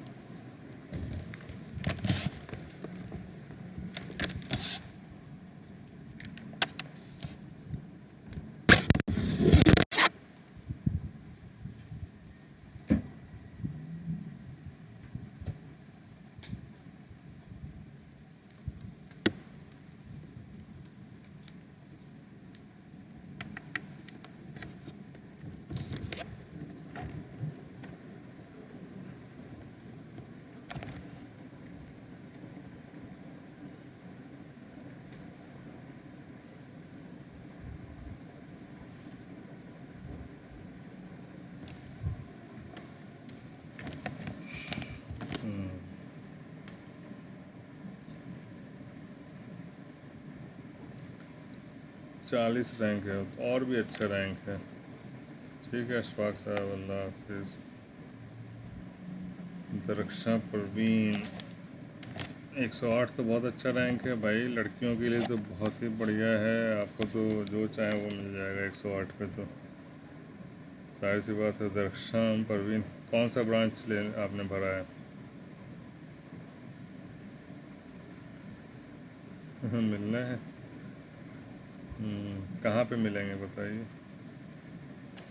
हम्म, 40 रैंक है तो और भी अच्छा रैंक है। ठीक है अशफाक साहब, अल्लाह हाफिज़। दरख्शां परवीन 108 तो बहुत अच्छा रैंक है भाई। लड़कियों के लिए तो बहुत ही बढ़िया है। आपको तो जो चाहे वो मिल जाएगा 108 पे तो। सारी सी बात है। दरख्शां परवीन, कौन सा ब्रांच ले आपने भरा है? मिलना है। कहाँ पे मिलेंगे बताइए?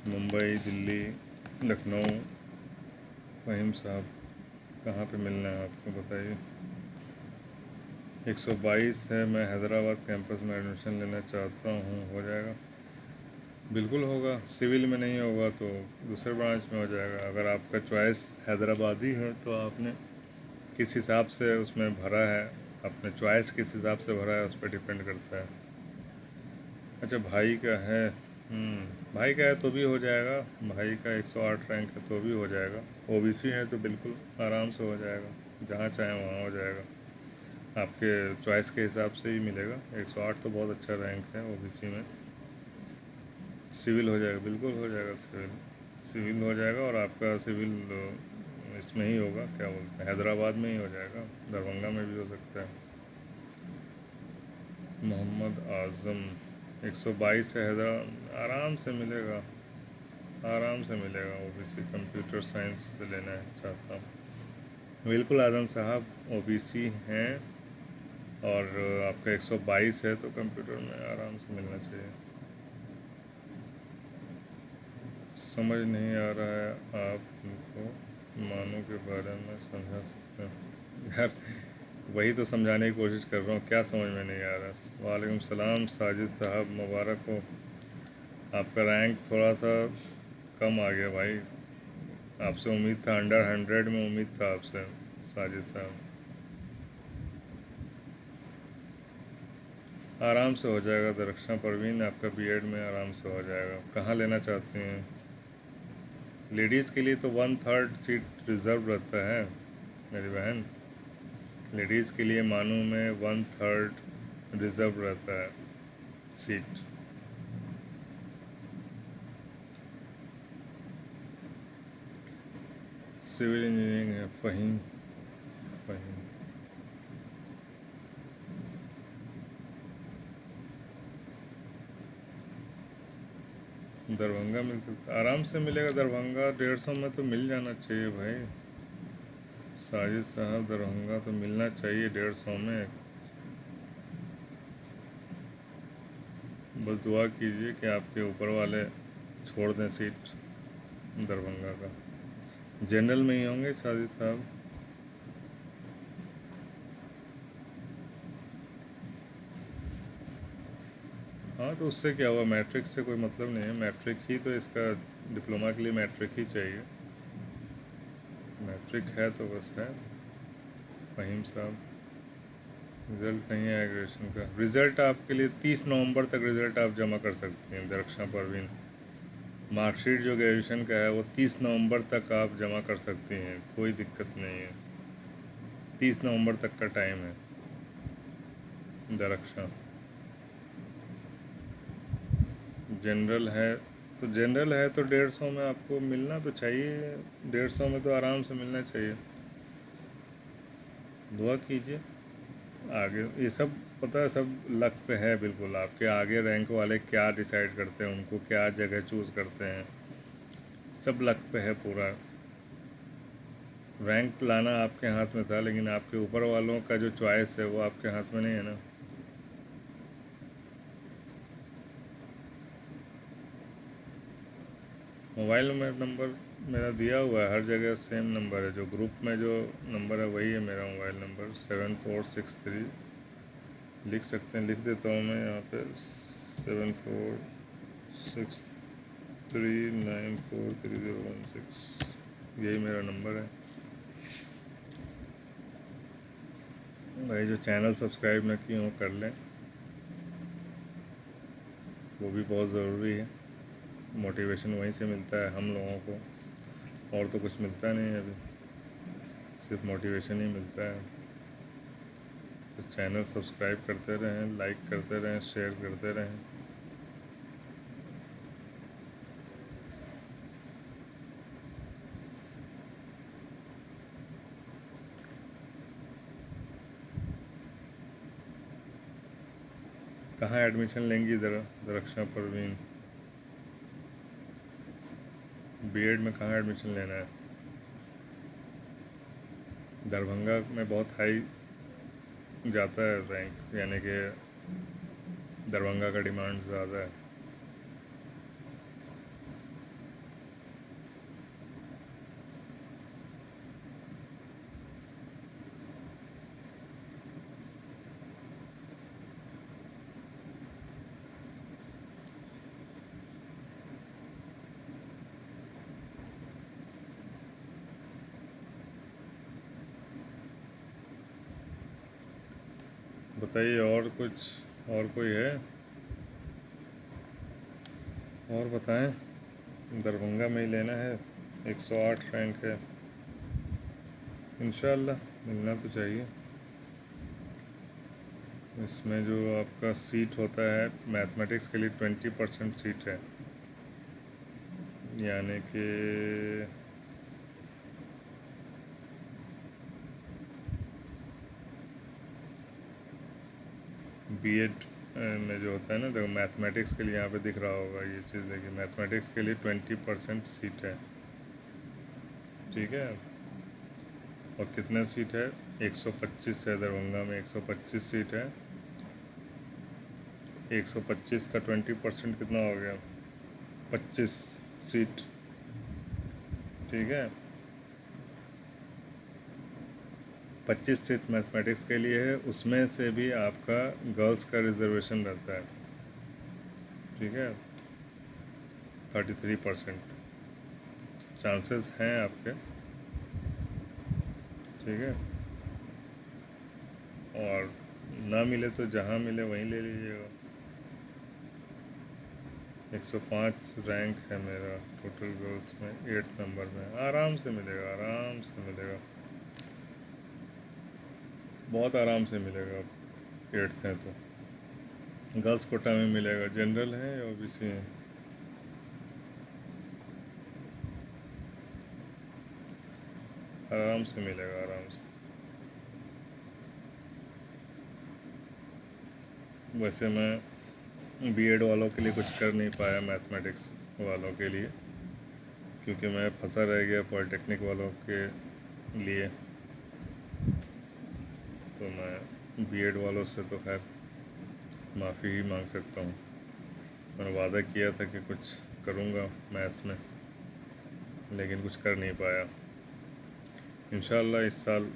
मुंबई, दिल्ली, लखनऊ? फ़हीम साहब, कहाँ पे मिलना है आपको बताइए? 122 है। मैं हैदराबाद कैंपस में एडमिशन लेना चाहता हूँ, हो जाएगा? बिल्कुल होगा। सिविल में नहीं होगा तो दूसरे ब्रांच में हो जाएगा। अगर आपका चॉइस हैदराबादी है तो आपने किस हिसाब से उसमें भरा है, अपने चॉइस किस हिसाब से भरा है उस पर डिपेंड करता है। अच्छा, भाई का है। भाई का है तो भी हो जाएगा। भाई का 108 रैंक है तो भी हो जाएगा। ओबीसी है तो बिल्कुल आराम से हो जाएगा, जहाँ चाहें वहाँ हो जाएगा। आपके चॉइस के हिसाब से ही मिलेगा। 108 तो बहुत अच्छा रैंक है ओबीसी में। सिविल हो जाएगा, बिल्कुल हो जाएगा। सिविल सिविल हो जाएगा। और आपका सिविल इसमें ही होगा, क्या बोलते हैं, हैदराबाद में ही हो जाएगा। दरभंगा में भी हो सकता है। मोहम्मद आज़म 122 है हैदराबाद, आराम से मिलेगा, आराम से मिलेगा। ओबीसी कंप्यूटर साइंस से लेना है चाहता हूँ। बिल्कुल आज़म साहब ओबीसी हैं और आपका 122 है तो कंप्यूटर में आराम से मिलना चाहिए। समझ नहीं आ रहा है आपको मानों के बारे में समझा सकते हैं यार, वही तो समझाने की कोशिश कर रहा हूँ, क्या समझ में नहीं आ रहा। वालेकुम सलाम साजिद साहब, मुबारक हो, आपका रैंक थोड़ा सा कम आ गया भाई, आपसे उम्मीद था अंडर 100 में उम्मीद था आपसे साजिद साहब। आराम से हो जाएगा दरख्शां परवीन, आपका बीएड में आराम से हो जाएगा। कहाँ लेना चाहते हैं? लेडीज़ के लिए तो 1/3 सीट रिज़र्व रहता है मेरी बहन, लेडीज़ के लिए मानू में 1/3 रिज़र्व रहता है सीट। सिविल इंजीनियरिंग है फ़हीम। फ़हीम दरभंगा मिल सकता, आराम से मिलेगा दरभंगा, 150 में तो मिल जाना चाहिए भाई। साजिद साहब दरभंगा तो मिलना चाहिए 150 में। बस दुआ कीजिए कि आपके ऊपर वाले छोड़ दें सीट दरभंगा का। जनरल में ही होंगे साजिद साहब। हाँ तो उससे क्या हुआ, मैट्रिक से कोई मतलब नहीं है, मैट्रिक ही तो इसका, डिप्लोमा के लिए मैट्रिक ही चाहिए, मैट्रिक है तो बस है। फ़हीम साहब रिज़ल्ट नहीं आया ग्रेजुएशन का, रिज़ल्ट आपके लिए 30 नवंबर तक रिज़ल्ट आप जमा कर सकती हैं दरख्शां परवीन। मार्कशीट जो ग्रेजुएशन का है वो 30 नवंबर तक आप जमा कर सकती हैं, कोई दिक्कत नहीं है, 30 नवंबर तक का टाइम है दरख्शां। जनरल है तो 150 में आपको मिलना तो चाहिए, 150 में तो आराम से मिलना चाहिए। दुआ कीजिए आगे, ये सब पता है सब लक पे है बिल्कुल, आपके आगे रैंक वाले क्या डिसाइड करते हैं, उनको क्या जगह चूज़ करते हैं, सब लक पे है पूरा। रैंक लाना आपके हाथ में था, लेकिन आपके ऊपर वालों का जो चॉइस है वो आपके हाथ में नहीं है ना। मोबाइल नंबर मेरा दिया हुआ है, हर जगह सेम नंबर है, जो ग्रुप में जो नंबर है वही है मेरा मोबाइल नंबर 7463, लिख सकते हैं, लिख देता हूँ मैं यहाँ पे 7463943016, यही मेरा नंबर है भाई। जो चैनल सब्सक्राइब न किए हों कर लें, वो भी बहुत ज़रूरी है, मोटिवेशन वहीं से मिलता है हम लोगों को, और तो कुछ मिलता नहीं है अभी, सिर्फ मोटिवेशन ही मिलता है। तो चैनल सब्सक्राइब करते रहें, लाइक करते रहें, शेयर करते रहें। कहाँ एडमिशन लेंगी दरख्शां परवीन? बीएड में कहाँ एडमिशन लेना है? दरभंगा में बहुत हाई जाता है रैंक, यानी कि दरभंगा का डिमांड ज़्यादा है। बताइए और कुछ, और कोई है और बताएं। दरभंगा में ही लेना है, 108 रैंक है, इंशाल्लाह मिलना तो चाहिए। इसमें जो आपका सीट होता है मैथमेटिक्स के लिए 20% सीट है, यानी कि बीएड में जो होता है ना, देखो मैथमेटिक्स के लिए यहाँ पे दिख रहा होगा ये चीज़, देखिए मैथमेटिक्स के लिए 20% सीट है, ठीक है। और कितने सीट है? 125 है। दरभंगा में 125 सीट है। 125 का 20% कितना हो गया? 25 सीट। ठीक है, 25 सीट मैथमेटिक्स के लिए है। उसमें से भी आपका गर्ल्स का रिजर्वेशन रहता है। ठीक है, 33% चांसेस हैं आपके। ठीक है, और ना मिले तो जहाँ मिले वहीं ले लीजिएगा। 105 रैंक है मेरा टोटल गर्ल्स में, 8th नंबर में। आराम से मिलेगा, आराम से मिलेगा, बहुत आराम से मिलेगा। 8th है तो गर्ल्स कोटा में मिलेगा। जनरल है या ओबीसी है? आराम से मिलेगा, आराम से। वैसे मैं बीएड वालों के लिए कुछ कर नहीं पाया, मैथमेटिक्स वालों के लिए, क्योंकि मैं फंसा रह गया पॉलिटेक्निक वालों के लिए। तो मैं बीएड वालों से तो खैर माफ़ी ही मांग सकता हूँ। मैंने वादा किया था कि कुछ करूँगा मैथ्स में, लेकिन कुछ कर नहीं पाया। इंशाल्लाह इस साल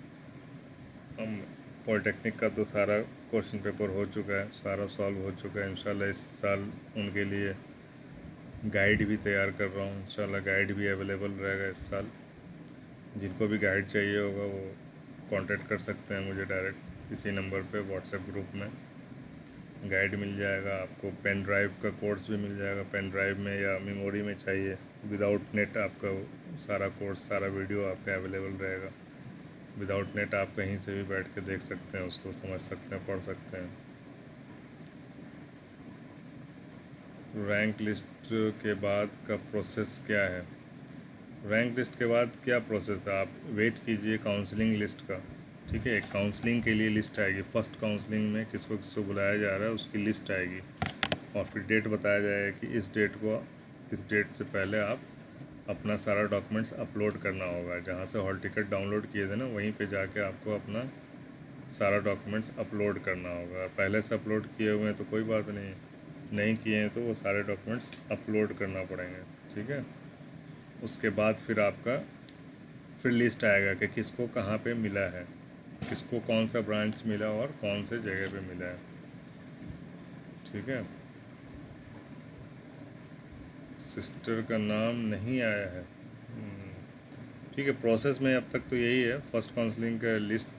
हम पॉलिटेक्निक का तो सारा क्वेश्चन पेपर हो चुका है, सारा सॉल्व हो चुका है। इंशाल्लाह इस साल उनके लिए गाइड भी तैयार कर रहा हूँ। इंशाल्लाह गाइड भी अवेलेबल रहेगा इस साल। जिनको भी गाइड चाहिए होगा वो कांटेक्ट कर सकते हैं मुझे डायरेक्ट इसी नंबर पे, व्हाट्सएप ग्रुप में। गाइड मिल जाएगा आपको। पेन ड्राइव का कोर्स भी मिल जाएगा। पेन ड्राइव में या मेमोरी में चाहिए, विदाउट नेट आपका सारा कोर्स, सारा वीडियो आपका अवेलेबल रहेगा। विदाउट नेट आप कहीं से भी बैठ के देख सकते हैं, उसको समझ सकते हैं, पढ़ सकते हैं। रैंक लिस्ट के बाद का प्रोसेस क्या है? रैंक लिस्ट के बाद क्या प्रोसेस है? आप वेट कीजिए काउंसलिंग लिस्ट का। ठीक है, काउंसलिंग के लिए लिस्ट आएगी। फर्स्ट काउंसलिंग में किसको किसको बुलाया जा रहा है उसकी लिस्ट आएगी, और फिर डेट बताया जाएगा कि इस डेट को, इस डेट से पहले आप अपना सारा डॉक्यूमेंट्स अपलोड करना होगा। जहाँ से हॉल टिकट डाउनलोड किए थे ना, वहीं पे जाके आपको अपना सारा डॉक्यूमेंट्स अपलोड करना होगा। पहले से अपलोड किए हुए हैं तो कोई बात नहीं, नहीं किए हैं तो वो सारे डॉक्यूमेंट्स अपलोड करना पड़ेंगे। ठीक है, उसके बाद फिर आपका फिर लिस्ट आएगा कि किसको कहाँ पे मिला है, किसको कौन सा ब्रांच मिला और कौन से जगह पे मिला है। ठीक है, सिस्टर का नाम नहीं आया है। ठीक है, प्रोसेस में अब तक तो यही है। फर्स्ट काउंसलिंग का लिस्ट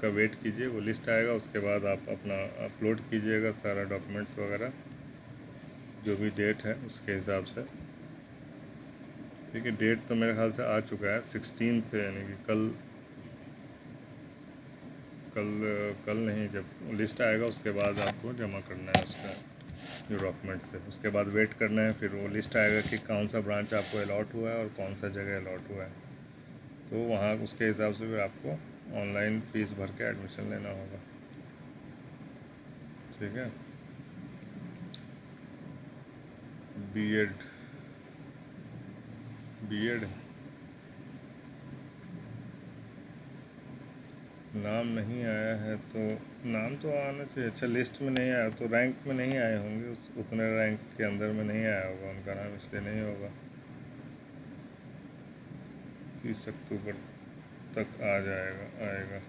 का वेट कीजिए, वो लिस्ट आएगा, उसके बाद आप अपना अपलोड कीजिएगा सारा डॉक्यूमेंट्स वगैरह, जो भी डेट है उसके हिसाब से। ठीक है, डेट तो मेरे ख्याल से आ चुका है, 16 थे, यानी कि कल कल कल नहीं, जब लिस्ट आएगा उसके बाद आपको जमा करना है उसका जो डॉक्यूमेंट्स है। उसके बाद वेट करना है, फिर वो लिस्ट आएगा कि कौन सा ब्रांच आपको अलॉट हुआ है और कौन सा जगह अलॉट हुआ है। तो वहाँ उसके हिसाब से फिर आपको ऑनलाइन फ़ीस भर के एडमिशन लेना होगा। ठीक है, बीएड बीएड नाम नहीं आया है तो नाम तो आना चाहिए। अच्छा, लिस्ट में नहीं आया तो रैंक में नहीं आए होंगे, उतने रैंक के अंदर में नहीं आया होगा उनका नाम, इसलिए नहीं होगा। 30 अक्टूबर तक आ जाएगा, आएगा।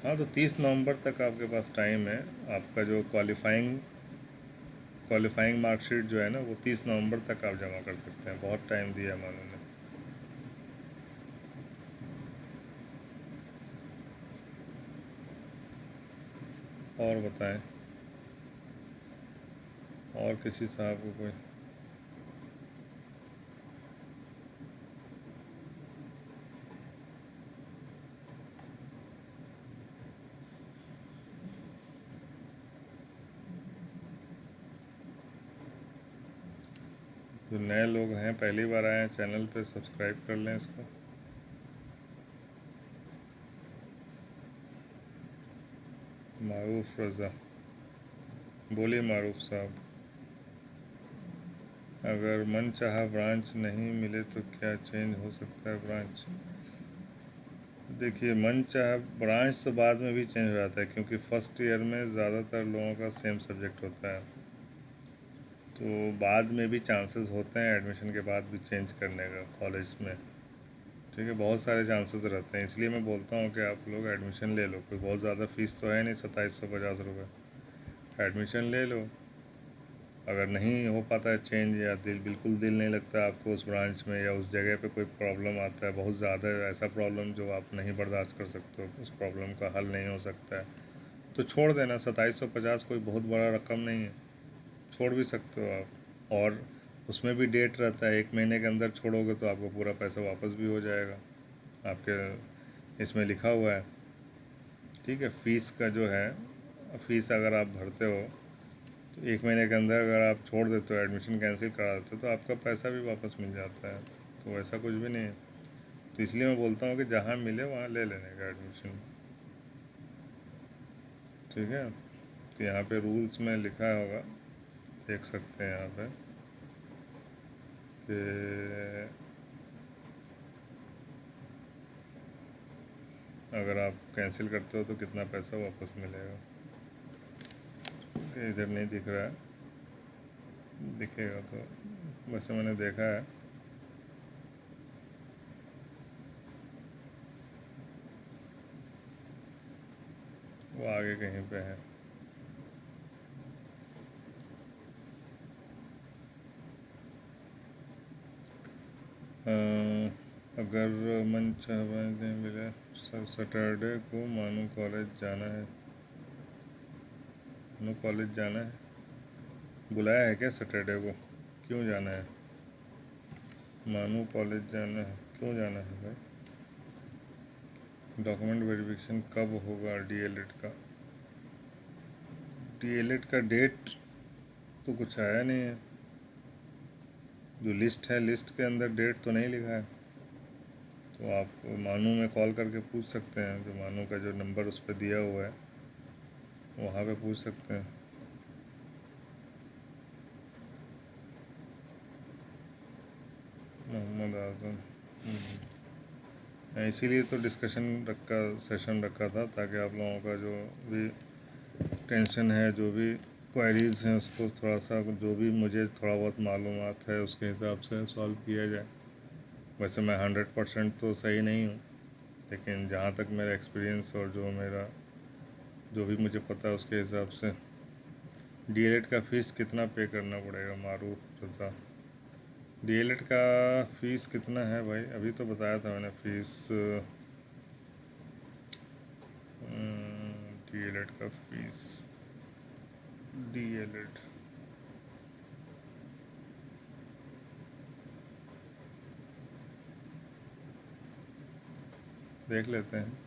हाँ, तो 30 नवंबर तक आपके पास टाइम है। आपका जो क्वालिफाइंग मार्कशीट जो है ना, वो 30 नवंबर तक आप जमा कर सकते हैं। बहुत टाइम दिया है मानो ने। और बताएं, और किसी साहब को कोई? जो नए लोग हैं, पहली बार आए हैं चैनल पे, सब्सक्राइब कर लें इसको। मारूफ रज़ा, बोलिए मारूफ साहब। अगर मन चाहा ब्रांच नहीं मिले तो क्या चेंज हो सकता है ब्रांच? देखिए, मन चाहे ब्रांच तो बाद में भी चेंज हो जाता है, क्योंकि फर्स्ट ईयर में ज़्यादातर लोगों का सेम सब्जेक्ट होता है, तो बाद में भी चांसेस होते हैं एडमिशन के बाद भी चेंज करने का कॉलेज में। ठीक है, बहुत सारे चांसेस रहते हैं, इसलिए मैं बोलता हूँ कि आप लोग एडमिशन ले लो। कोई बहुत ज़्यादा फ़ीस तो है नहीं, 2750 रुपये। एडमिशन ले लो। अगर नहीं हो पाता है चेंज, या बिल्कुल दिल नहीं लगता आपको उस ब्रांच में, या उस जगह पे कोई प्रॉब्लम आता है बहुत ज़्यादा, ऐसा प्रॉब्लम जो आप नहीं बर्दाश्त कर सकते हो, उस प्रॉब्लम का हल नहीं हो सकता है, तो छोड़ देना। 2750 कोई बहुत बड़ा रकम नहीं है, छोड़ भी सकते हो आप। और उसमें भी डेट रहता है, 1 महीने के अंदर छोड़ोगे तो आपको पूरा पैसा वापस भी हो जाएगा, आपके इसमें लिखा हुआ है। ठीक है, फ़ीस का जो है, फ़ीस अगर आप भरते हो तो 1 महीने के अंदर अगर आप छोड़ देते हो, एडमिशन कैंसिल करा देते हो, तो आपका पैसा भी वापस मिल जाता है। तो ऐसा कुछ भी नहीं है। तो इसलिए मैं बोलता हूँ कि जहाँ मिले वहाँ ले लेने का एडमिशन। ठीक है, तो यहाँ पे रूल्स में लिखा होगा, देख सकते हैं यहाँ पे कि अगर आप कैंसिल करते हो तो कितना पैसा वापस मिलेगा। इधर नहीं दिख रहा है, दिखेगा तो, वैसे मैंने देखा है। वो आगे कहीं पे है। अगर मन चाहे नहीं मिले, सर सैटरडे को मानू कॉलेज जाना है। मानू कॉलेज जाना है, बुलाया है क्या सैटरडे को? क्यों जाना है? मानू कॉलेज जाना है, क्यों जाना है भाई? डॉक्यूमेंट वेरिफिकेशन कब होगा डीएलएड का? डीएलएड का डेट तो कुछ आया नहीं है। जो लिस्ट है, लिस्ट के अंदर डेट तो नहीं लिखा है। तो आप मानू में कॉल करके पूछ सकते हैं, जो मानू का जो नंबर उस पर दिया हुआ है वहाँ पे पूछ सकते हैं। मोहम्मद आजम। इसीलिए तो डिस्कशन रखा, सेशन रखा था, ताकि आप लोगों का जो भी टेंशन है, जो भी क्वेरीज हैं, उसको थोड़ा सा, जो भी मुझे थोड़ा बहुत मालूमात है उसके हिसाब से सॉल्व किया जाए। वैसे मैं 100% तो सही नहीं हूँ, लेकिन जहाँ तक मेरा एक्सपीरियंस और जो मेरा, जो भी मुझे पता है उसके हिसाब से। डीएलएड का फ़ीस कितना पे करना पड़ेगा मारूफ रज़ा? डीएलएड का फ़ीस कितना है भाई? अभी तो बताया था मैंने फ़ीस। डीएलएड का फ़ीस, डीएलएड देख लेते हैं।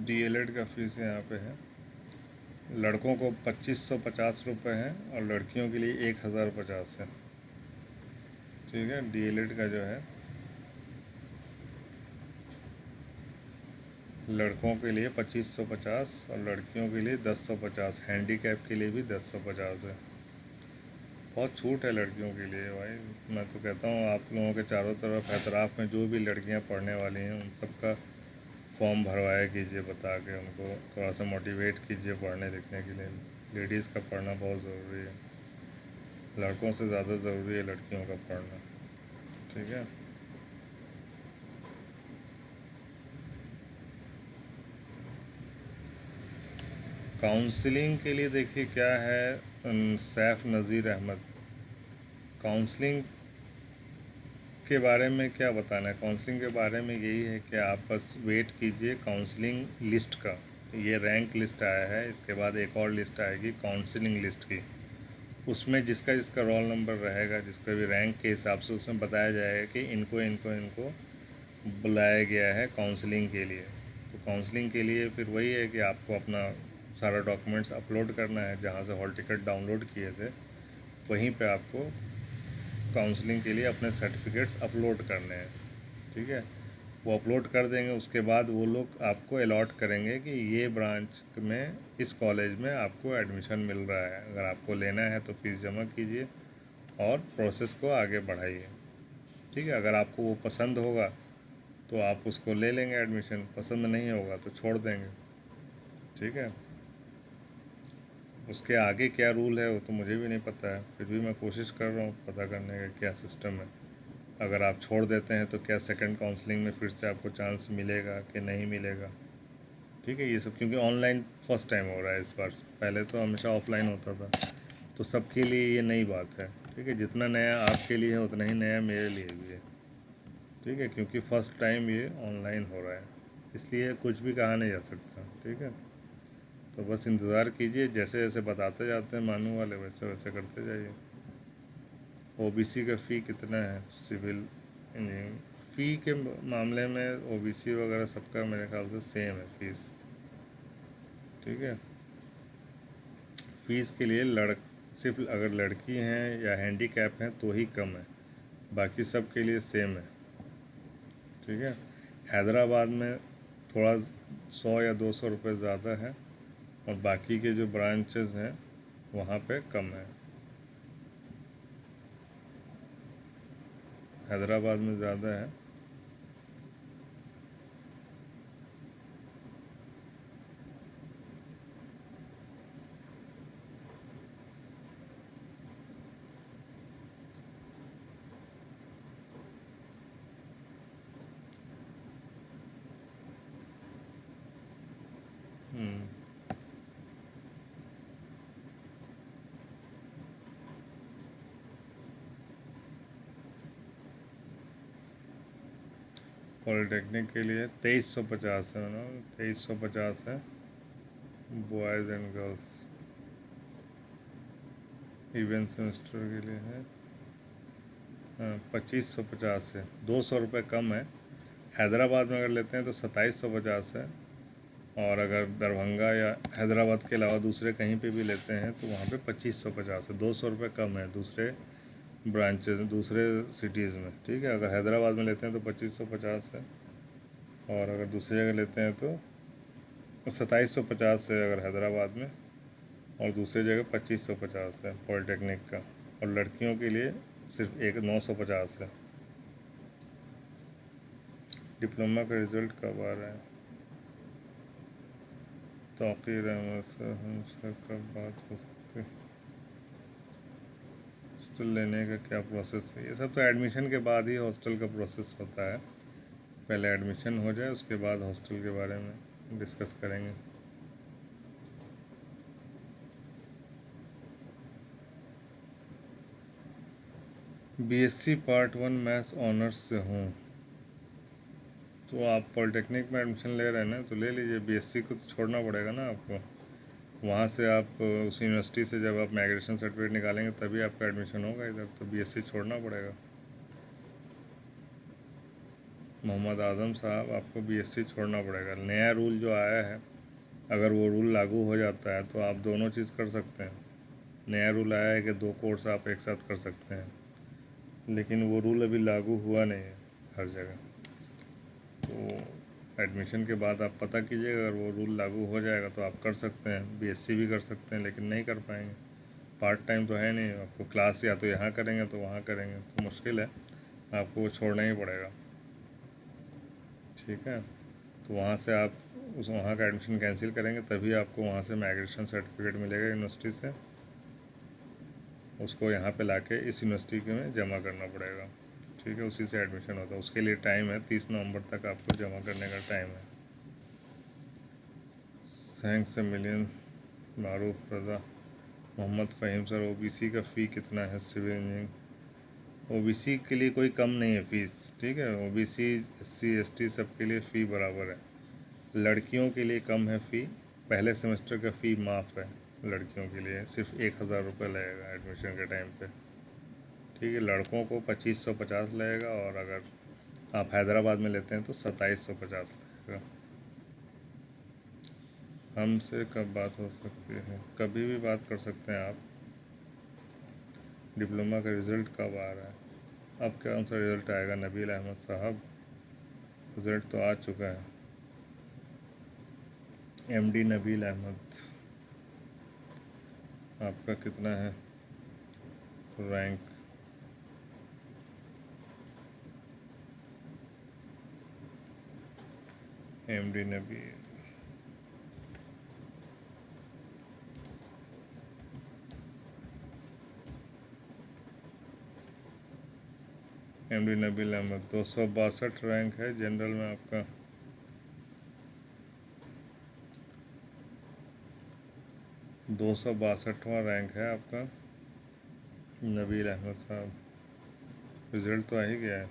डीएलएड का फ़ीस यहाँ पे है, लड़कों को 2550 रुपये है और लड़कियों के लिए 1050 है। ठीक है, डीएलएड का जो है लड़कों के लिए 2550 और लड़कियों के लिए 1050, हैंडीकैप के लिए भी 1050 है। बहुत छूट है लड़कियों के लिए भाई। मैं तो कहता हूँ आप लोगों के चारों तरफ एतराफ़ में जो भी लड़कियाँ पढ़ने वाली हैं उन सब का फॉर्म भरवाया कीजिए, बता के उनको थोड़ा सा मोटिवेट कीजिए पढ़ने लिखने के लिए। लेडीज़ का पढ़ना बहुत ज़रूरी है, लड़कों से ज़्यादा ज़रूरी है लड़कियों का पढ़ना। ठीक है, काउंसलिंग के लिए देखिए क्या है, सैफ़ नज़ीर अहमद, काउंसलिंग के बारे में क्या बताना है? काउंसलिंग के बारे में यही है कि आप बस वेट कीजिए काउंसलिंग लिस्ट का। ये रैंक लिस्ट आया है, इसके बाद एक और लिस्ट आएगी काउंसलिंग लिस्ट की। उसमें जिसका जिसका रोल नंबर रहेगा, जिसका भी रैंक के हिसाब से उसमें बताया जाएगा कि इनको इनको इनको बुलाया गया है काउंसलिंग के लिए। तो काउंसलिंग के लिए फिर वही है कि आपको अपना सारा डॉक्यूमेंट्स अपलोड करना है, जहाँ से हॉल टिकट डाउनलोड किए थे वहीं पे आपको काउंसलिंग के लिए अपने सर्टिफिकेट्स अपलोड करने हैं। ठीक है, वो अपलोड कर देंगे। उसके बाद वो लोग आपको अलॉट करेंगे कि ये ब्रांच में इस कॉलेज में आपको एडमिशन मिल रहा है। अगर आपको लेना है तो फ़ीस जमा कीजिए और प्रोसेस को आगे बढ़ाइए। ठीक है, अगर आपको वो पसंद होगा तो आप उसको ले लेंगे एडमिशन, पसंद नहीं होगा तो छोड़ देंगे। ठीक है, उसके आगे क्या रूल है वो तो मुझे भी नहीं पता है, फिर भी मैं कोशिश कर रहा हूँ पता करने का क्या सिस्टम है। अगर आप छोड़ देते हैं तो क्या सेकंड काउंसलिंग में फिर से आपको चांस मिलेगा कि नहीं मिलेगा। ठीक है, ये सब क्योंकि ऑनलाइन फर्स्ट टाइम हो रहा है इस बार, पहले तो हमेशा ऑफलाइन होता था, तो सबके लिए ये नई बात है। ठीक है, जितना नया आपके लिए है उतना ही नया मेरे लिए भी है। ठीक है, क्योंकि फ़र्स्ट टाइम ये ऑनलाइन हो रहा है, इसलिए कुछ भी कहा नहीं जा सकता। ठीक है, तो बस इंतज़ार कीजिए, जैसे जैसे बताते जाते हैं मानू वाले वैसे वैसे करते जाइए। ओबीसी का फ़ी कितना है सिविल इंजीनियरिंग? फ़ी के मामले में ओबीसी वगैरह सबका मेरे ख्याल से सेम है फ़ीस। ठीक है, फ़ीस के लिए सिर्फ अगर लड़की हैं या हैंडीकैप हैं तो ही कम है, बाकी सब के लिए सेम है। ठीक है, हैदराबाद में थोड़ा 100 या 200 रुपये ज़्यादा है और बाकी के जो ब्रांचेस हैं वहाँ पे कम है। हैदराबाद में ज़्यादा है। पॉलिटेक्निक के लिए 2350 है ना, 2350 है boys and girls. Event semester के लिए है 2550 है, 200 रुपये कम है। हैदराबाद में अगर लेते हैं तो 2750 है, और अगर दरभंगा या हैदराबाद के अलावा दूसरे कहीं पे भी लेते हैं तो वहाँ पे 2550 है, 200 रुपये कम है दूसरे ब्रांचेज दूसरे सिटीज़ में। ठीक है, अगर हैदराबाद में लेते हैं तो 2550 है, और अगर दूसरी जगह लेते हैं तो 2750 है अगर हैदराबाद में, और दूसरी जगह 2550 है पॉलिटेक्निक का। और लड़कियों के लिए सिर्फ एक 950 है। डिप्लोमा का रिज़ल्ट कब आ रहा है? तौकीर अहमद सर, हम सर कब बात हो सकते हैं? हॉस्टल लेने का क्या प्रोसेस है? ये सब तो एडमिशन के बाद ही हॉस्टल का प्रोसेस होता है। पहले एडमिशन हो जाए उसके बाद हॉस्टल के बारे में डिस्कस करेंगे। बीएससी पार्ट 1 मैथ्स ऑनर्स से हूँ। तो आप पॉलिटेक्निक में एडमिशन ले रहे हैं ना, तो ले लीजिए। बीएससी को तो छोड़ना पड़ेगा ना आपको। वहाँ से आप उस यूनिवर्सिटी से जब आप माइग्रेशन सर्टिफिकेट निकालेंगे तभी आपका एडमिशन होगा इधर, तो बीएससी छोड़ना पड़ेगा। मोहम्मद आज़म साहब, आपको बीएससी छोड़ना पड़ेगा। नया रूल जो आया है, अगर वो रूल लागू हो जाता है तो आप दोनों चीज़ कर सकते हैं। नया रूल आया है कि 2 कोर्स आप एक साथ कर सकते हैं, लेकिन वो रूल अभी लागू हुआ नहीं है हर जगह। तो एडमिशन के बाद आप पता कीजिएगा, अगर वो रूल लागू हो जाएगा तो आप कर सकते हैं, बीएससी भी कर सकते हैं, लेकिन नहीं कर पाएंगे। पार्ट टाइम तो है नहीं, आपको क्लास या तो यहाँ करेंगे तो वहाँ करेंगे, तो मुश्किल है, आपको वो छोड़ना ही पड़ेगा। ठीक है, तो वहाँ से आप वहाँ का एडमिशन कैंसिल करेंगे तभी आपको वहाँ से माइग्रेशन सर्टिफिकेट मिलेगा यूनिवर्सिटी से, उसको यहाँ पे लाके इस यूनिवर्सिटी में जमा करना पड़ेगा। ठीक है, उसी से एडमिशन होता है। उसके लिए टाइम है, 30 नवंबर तक आपको जमा करने का टाइम है। Thanks a million Maroof Raza. Mohammad Faheem sir, OBC का फ़ी कितना है सिविल इंजीनियरिंग? ओबीसी के लिए कोई कम नहीं है फ़ीस। ठीक है, ओबीसी एससी एसटी सबके लिए फ़ी बराबर है। लड़कियों के लिए कम है फ़ी, पहले सेमेस्टर का फ़ी माफ़ है। लड़कियों के लिए सिर्फ 1000 रुपये लगेगा एडमिशन के टाइम पे। ठीक है, लड़कों को 2550 लगेगा, और अगर आप हैदराबाद में लेते हैं तो 2750 लगेगा। हमसे कब बात हो सकती है? कभी भी बात कर सकते हैं आप। डिप्लोमा का रिज़ल्ट कब आ रहा है? अब कौन सा रिज़ल्ट आएगा नबील अहमद साहब? रिज़ल्ट तो आ चुका है। एमडी नबील अहमद, आपका कितना है rank? MD Nabeel, MD Nabeel Ahmed 262 rank है जनरल में आपका। 262वां रैंक है आपका नबील अहमद साहब। रिज़ल्ट तो आ ही गया है।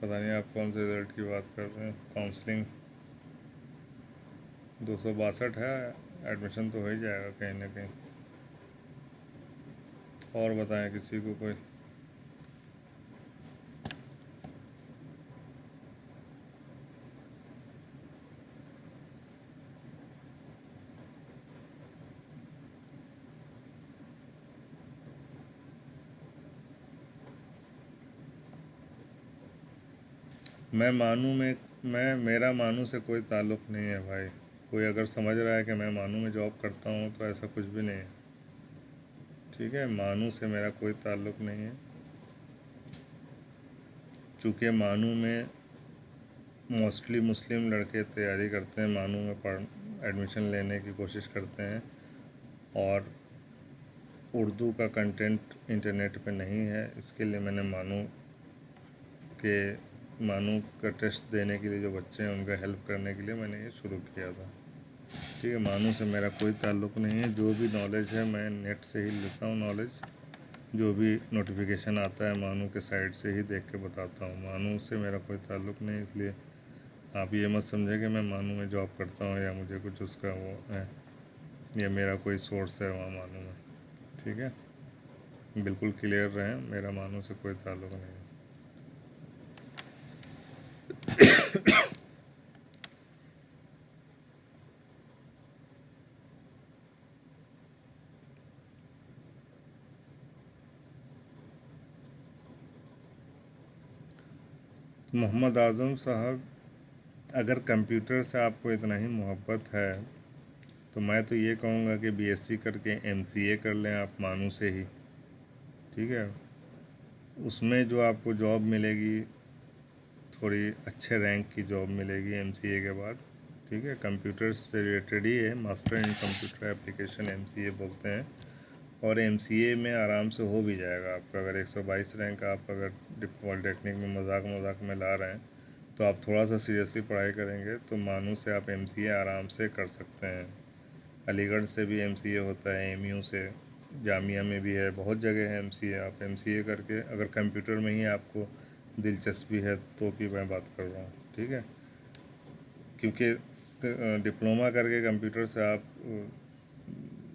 पता नहीं आप कौन से रिज़ल्ट की बात कर रहे हैं। काउंसलिंग 262 है, एडमिशन तो हो ही जाएगा कहीं ना कहीं। और बताएं किसी को कोई। मैं मानू में मेरा मानू से कोई ताल्लुक़ नहीं है भाई। कोई अगर समझ रहा है कि मैं मानू में जॉब करता हूँ तो ऐसा कुछ भी नहीं है, ठीक है। मानू से मेरा कोई ताल्लुक़ नहीं है। चूँकि मानू में मोस्टली मुस्लिम लड़के तैयारी करते हैं, मानू में एडमिशन लेने की कोशिश करते हैं, और उर्दू का कंटेंट इंटरनेट पे नहीं है। इसके लिए मैंने मानू का टेस्ट देने के लिए जो बच्चे हैं उनका हेल्प करने के लिए मैंने ये शुरू किया था, ठीक है। मानू से मेरा कोई ताल्लुक़ नहीं है। जो भी नॉलेज है मैं नेट से ही लेता हूँ नॉलेज। जो भी नोटिफिकेशन आता है मानू के साइड से ही देख के बताता हूँ। मानू से मेरा कोई ताल्लुक़ नहीं, इसलिए आप ये मत समझें कि मैं मानू में जॉब करता हूँ या मुझे कुछ उसका वो है या मेरा कोई सोर्स है वहाँ मानू में, ठीक है। बिल्कुल क्लियर रहें, मेरा मानू से कोई ताल्लुक़ नहीं है। मोहम्मद आज़म साहब, अगर कंप्यूटर से आपको इतना ही मोहब्बत है तो मैं तो ये कहूँगा कि बीएससी करके एमसीए कर लें आप मानू से ही, ठीक है। उसमें जो आपको जॉब मिलेगी थोड़ी अच्छे रैंक की जॉब मिलेगी एमसीए के बाद, ठीक है। कंप्यूटर से रिलेटेड ही है, master in computer application MCA बोलते हैं। और एमसीए में आराम से हो भी जाएगा आपका। अगर 122 रैंक आप अगर पॉलिटेक्निक में मजाक में ला रहे हैं तो आप थोड़ा सा सीरियसली पढ़ाई करेंगे तो मानू से आप एमसीए आराम से कर सकते हैं। अलीगढ़ से भी एमसीए होता है, एमयू से, जामिया में भी है, बहुत जगह है एमसीए। आप एमसीए करके अगर कंप्यूटर में ही आपको दिलचस्पी है तो की मैं बात कर रहा हूँ, ठीक है। क्योंकि डिप्लोमा करके कंप्यूटर से आप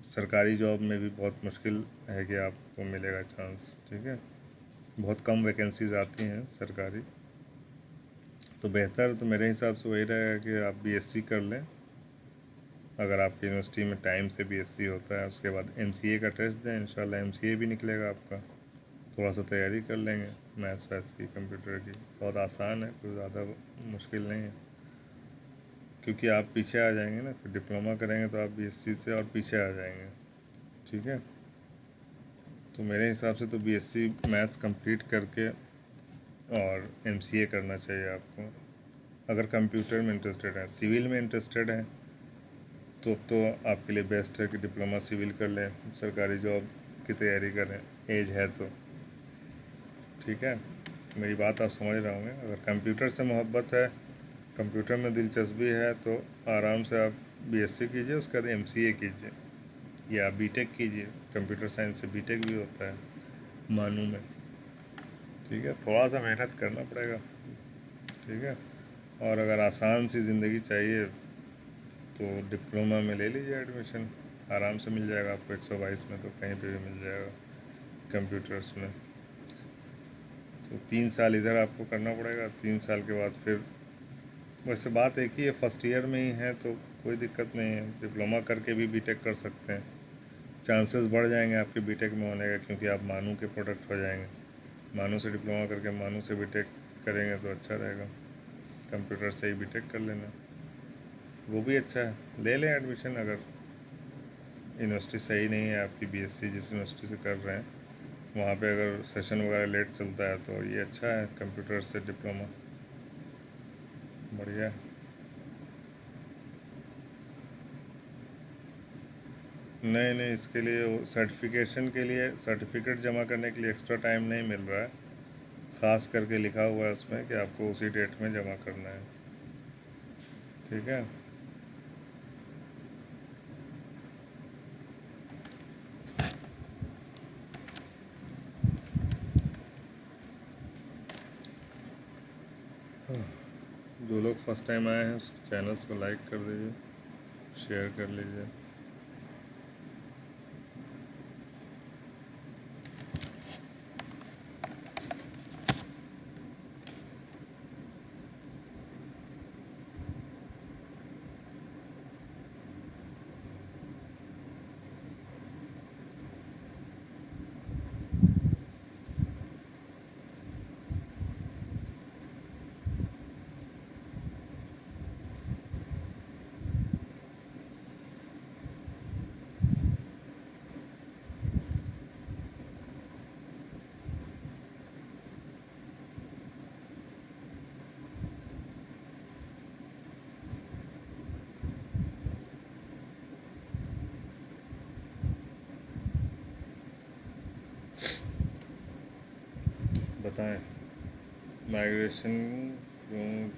सरकारी जॉब में भी बहुत मुश्किल है कि आपको मिलेगा चांस, ठीक है। बहुत कम वैकेंसीज आती हैं सरकारी। तो बेहतर तो मेरे हिसाब से वही रहेगा कि आप बीएससी कर लें। अगर आपकी यूनिवर्सिटी में टाइम से बीएससी होता है, उसके बाद एमसीए का टेस्ट दें, इंशाल्लाह एमसीए भी निकलेगा आपका। थोड़ा सा तैयारी कर लेंगे मैथ्स वैथ्स की, कंप्यूटर की, बहुत आसान है, कोई ज़्यादा मुश्किल नहीं है। क्योंकि आप पीछे आ जाएंगे ना, फिर डिप्लोमा करेंगे तो आप बीएससी से और पीछे आ जाएंगे, ठीक है। तो मेरे हिसाब से तो बीएससी मैथ्स कंप्लीट करके और एमसीए करना चाहिए आपको, अगर कंप्यूटर में इंटरेस्टेड है। सिविल में इंटरेस्टेड है तो आपके लिए बेस्ट है कि डिप्लोमा सिविल कर लें, सरकारी जॉब की तैयारी करें, एज है तो, ठीक है। मेरी बात आप समझ रहे होंगे। अगर कंप्यूटर से मोहब्बत है, कंप्यूटर में दिलचस्पी है तो आराम से आप बीएससी कीजिए, उसके बाद एमसीए कीजिए या बीटेक कीजिए। कंप्यूटर साइंस से बीटेक भी होता है मानू में, ठीक है। थोड़ा सा मेहनत करना पड़ेगा, ठीक है। और अगर आसान सी ज़िंदगी चाहिए तो डिप्लोमा में ले लीजिए एडमिशन, आराम से मिल जाएगा आपको 122 में, तो कहीं पे भी मिल जाएगा कंप्यूटर्स में। तो 3 साल इधर आपको करना पड़ेगा, 3 साल के बाद फिर, वैसे बात एक ही है, फर्स्ट ईयर में ही है तो कोई दिक्कत नहीं है, डिप्लोमा करके भी बीटेक कर सकते हैं। चांसेस बढ़ जाएंगे आपके बीटेक में होने का, क्योंकि आप मानू के प्रोडक्ट हो जाएंगे। मानू से डिप्लोमा करके मानू से बीटेक करेंगे तो अच्छा रहेगा। कंप्यूटर से ही बीटेक कर लेना, वो भी अच्छा है। ले लें एडमिशन, अगर यूनिवर्सिटी सही नहीं है आपकी, बीएससी जिस यूनिवर्सिटी से कर रहे हैं वहाँ पे अगर सेशन वगैरह लेट चलता है तो ये अच्छा है, कंप्यूटर से डिप्लोमा बढ़िया है। नहीं नहीं, इसके लिए सर्टिफिकेशन के लिए, सर्टिफिकेट जमा करने के लिए एक्स्ट्रा टाइम नहीं मिल रहा है। ख़ास करके लिखा हुआ है उसमें कि आपको उसी डेट में जमा करना है। ठीक है। जो लोग फर्स्ट टाइम आए हैं चैनल्स को लाइक कर दीजिए, शेयर कर लीजिए। बताएं माइग्रेशन क्यों,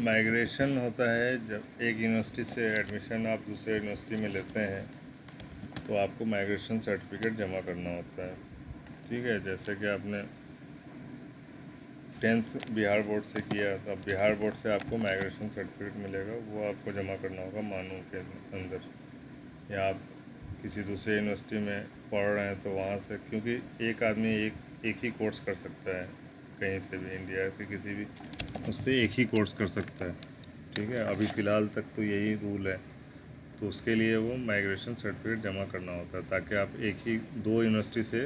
माइग्रेशन होता है जब एक यूनिवर्सिटी से एडमिशन आप दूसरे यूनिवर्सिटी में लेते हैं तो आपको माइग्रेशन सर्टिफिकेट जमा करना होता है। ठीक है, जैसे कि आपने 10th बिहार बोर्ड से किया तो अब बिहार बोर्ड से आपको माइग्रेशन सर्टिफिकेट मिलेगा, वो आपको जमा करना होगा मानू के अंदर। या आप किसी दूसरे यूनिवर्सिटी में पढ़ रहे हैं तो वहाँ से, क्योंकि एक आदमी एक ही कोर्स कर सकता है कहीं से भी, इंडिया के किसी भी उससे एक ही कोर्स कर सकता है। ठीक है, अभी फ़िलहाल तक तो यही रूल है। तो उसके लिए वो माइग्रेशन सर्टिफिकेट जमा करना होता है ताकि आप एक ही दो यूनिवर्सिटी से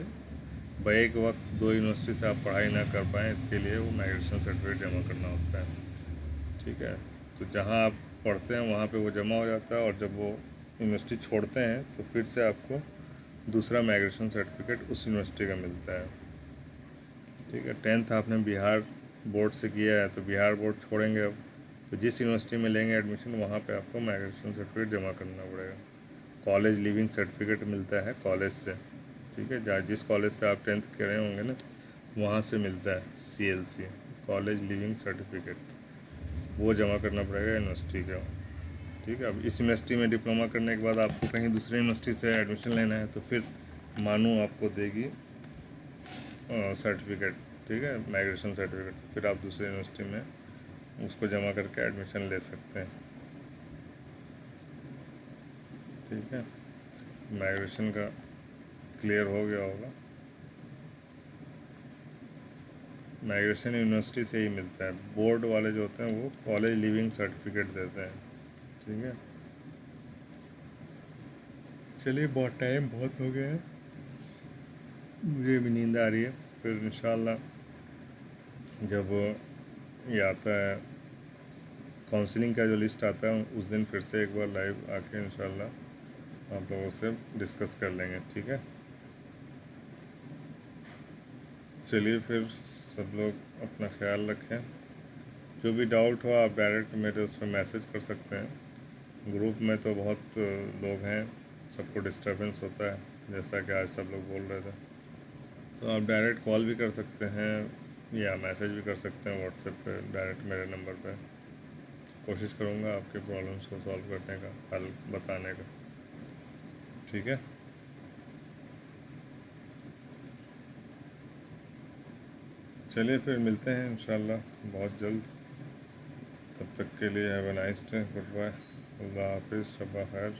बैक वक्त दो यूनिवर्सिटी से आप पढ़ाई ना कर पाएँ, इसके लिए वो माइग्रेशन सर्टिफिकेट जमा करना होता है। ठीक है, तो जहाँ आप पढ़ते हैं वहाँ पे वो जमा हो जाता है, और जब वो यूनिवर्सिटी छोड़ते हैं तो फिर से आपको दूसरा माइग्रेशन सर्टिफिकेट उस यूनिवर्सिटी का मिलता है। ठीक है, 10th आपने बिहार बोर्ड से किया है तो बिहार बोर्ड छोड़ेंगे अब, तो जिस यूनिवर्सिटी में लेंगे एडमिशन वहाँ पे आपको माइग्रेशन सर्टिफिकेट जमा करना पड़ेगा। कॉलेज लिविंग सर्टिफिकेट मिलता है कॉलेज से। ठीक है, जहाँ जिस कॉलेज से आप 10th कर रहे होंगे ना वहाँ से मिलता है CLC, कॉलेज लिविंग सर्टिफिकेट, वो जमा करना पड़ेगा यूनिवर्सिटी का। ठीक है, अब इस यूनिवर्सिटी में डिप्लोमा करने के बाद आपको कहीं दूसरे यूनिवर्सिटी से एडमिशन लेना है तो फिर मानू आपको देगी सर्टिफिकेट। ठीक है, माइग्रेशन सर्टिफिकेट, फिर आप दूसरे यूनिवर्सिटी में उसको जमा करके एडमिशन ले सकते हैं। ठीक है, माइग्रेशन का क्लियर हो गया होगा। माइग्रेशन यूनिवर्सिटी से ही मिलता है, बोर्ड वाले जो होते हैं वो कॉलेज लिविंग सर्टिफिकेट देते हैं। ठीक है, चलिए बहुत टाइम बहुत हो गया है, मुझे भी नींद आ रही है। फिर इंशाल्लाह जब ये आता है काउंसलिंग का जो लिस्ट आता है उस दिन फिर से एक बार लाइव आके इंशाल्लाह आप लोगों से डिस्कस कर लेंगे। ठीक है, चलिए फिर सब लोग अपना ख्याल रखें। जो भी डाउट हो आप डायरेक्ट मेरे उस पर मैसेज कर सकते हैं। ग्रुप में तो बहुत लोग हैं, सबको डिस्टरबेंस होता है जैसा कि आज सब लोग बोल रहे थे, तो आप डायरेक्ट कॉल भी कर सकते हैं या मैसेज भी कर सकते हैं व्हाट्सएप पे डायरेक्ट मेरे नंबर पे। कोशिश करूँगा आपके प्रॉब्लम्स को सॉल्व करने का, हल बताने का। ठीक है, चलिए फिर मिलते हैं इंशाल्लाह बहुत जल्द। तब तक के लिए have a nice day, goodbye, अल्लाह हाफिज़, शब्बा खैर।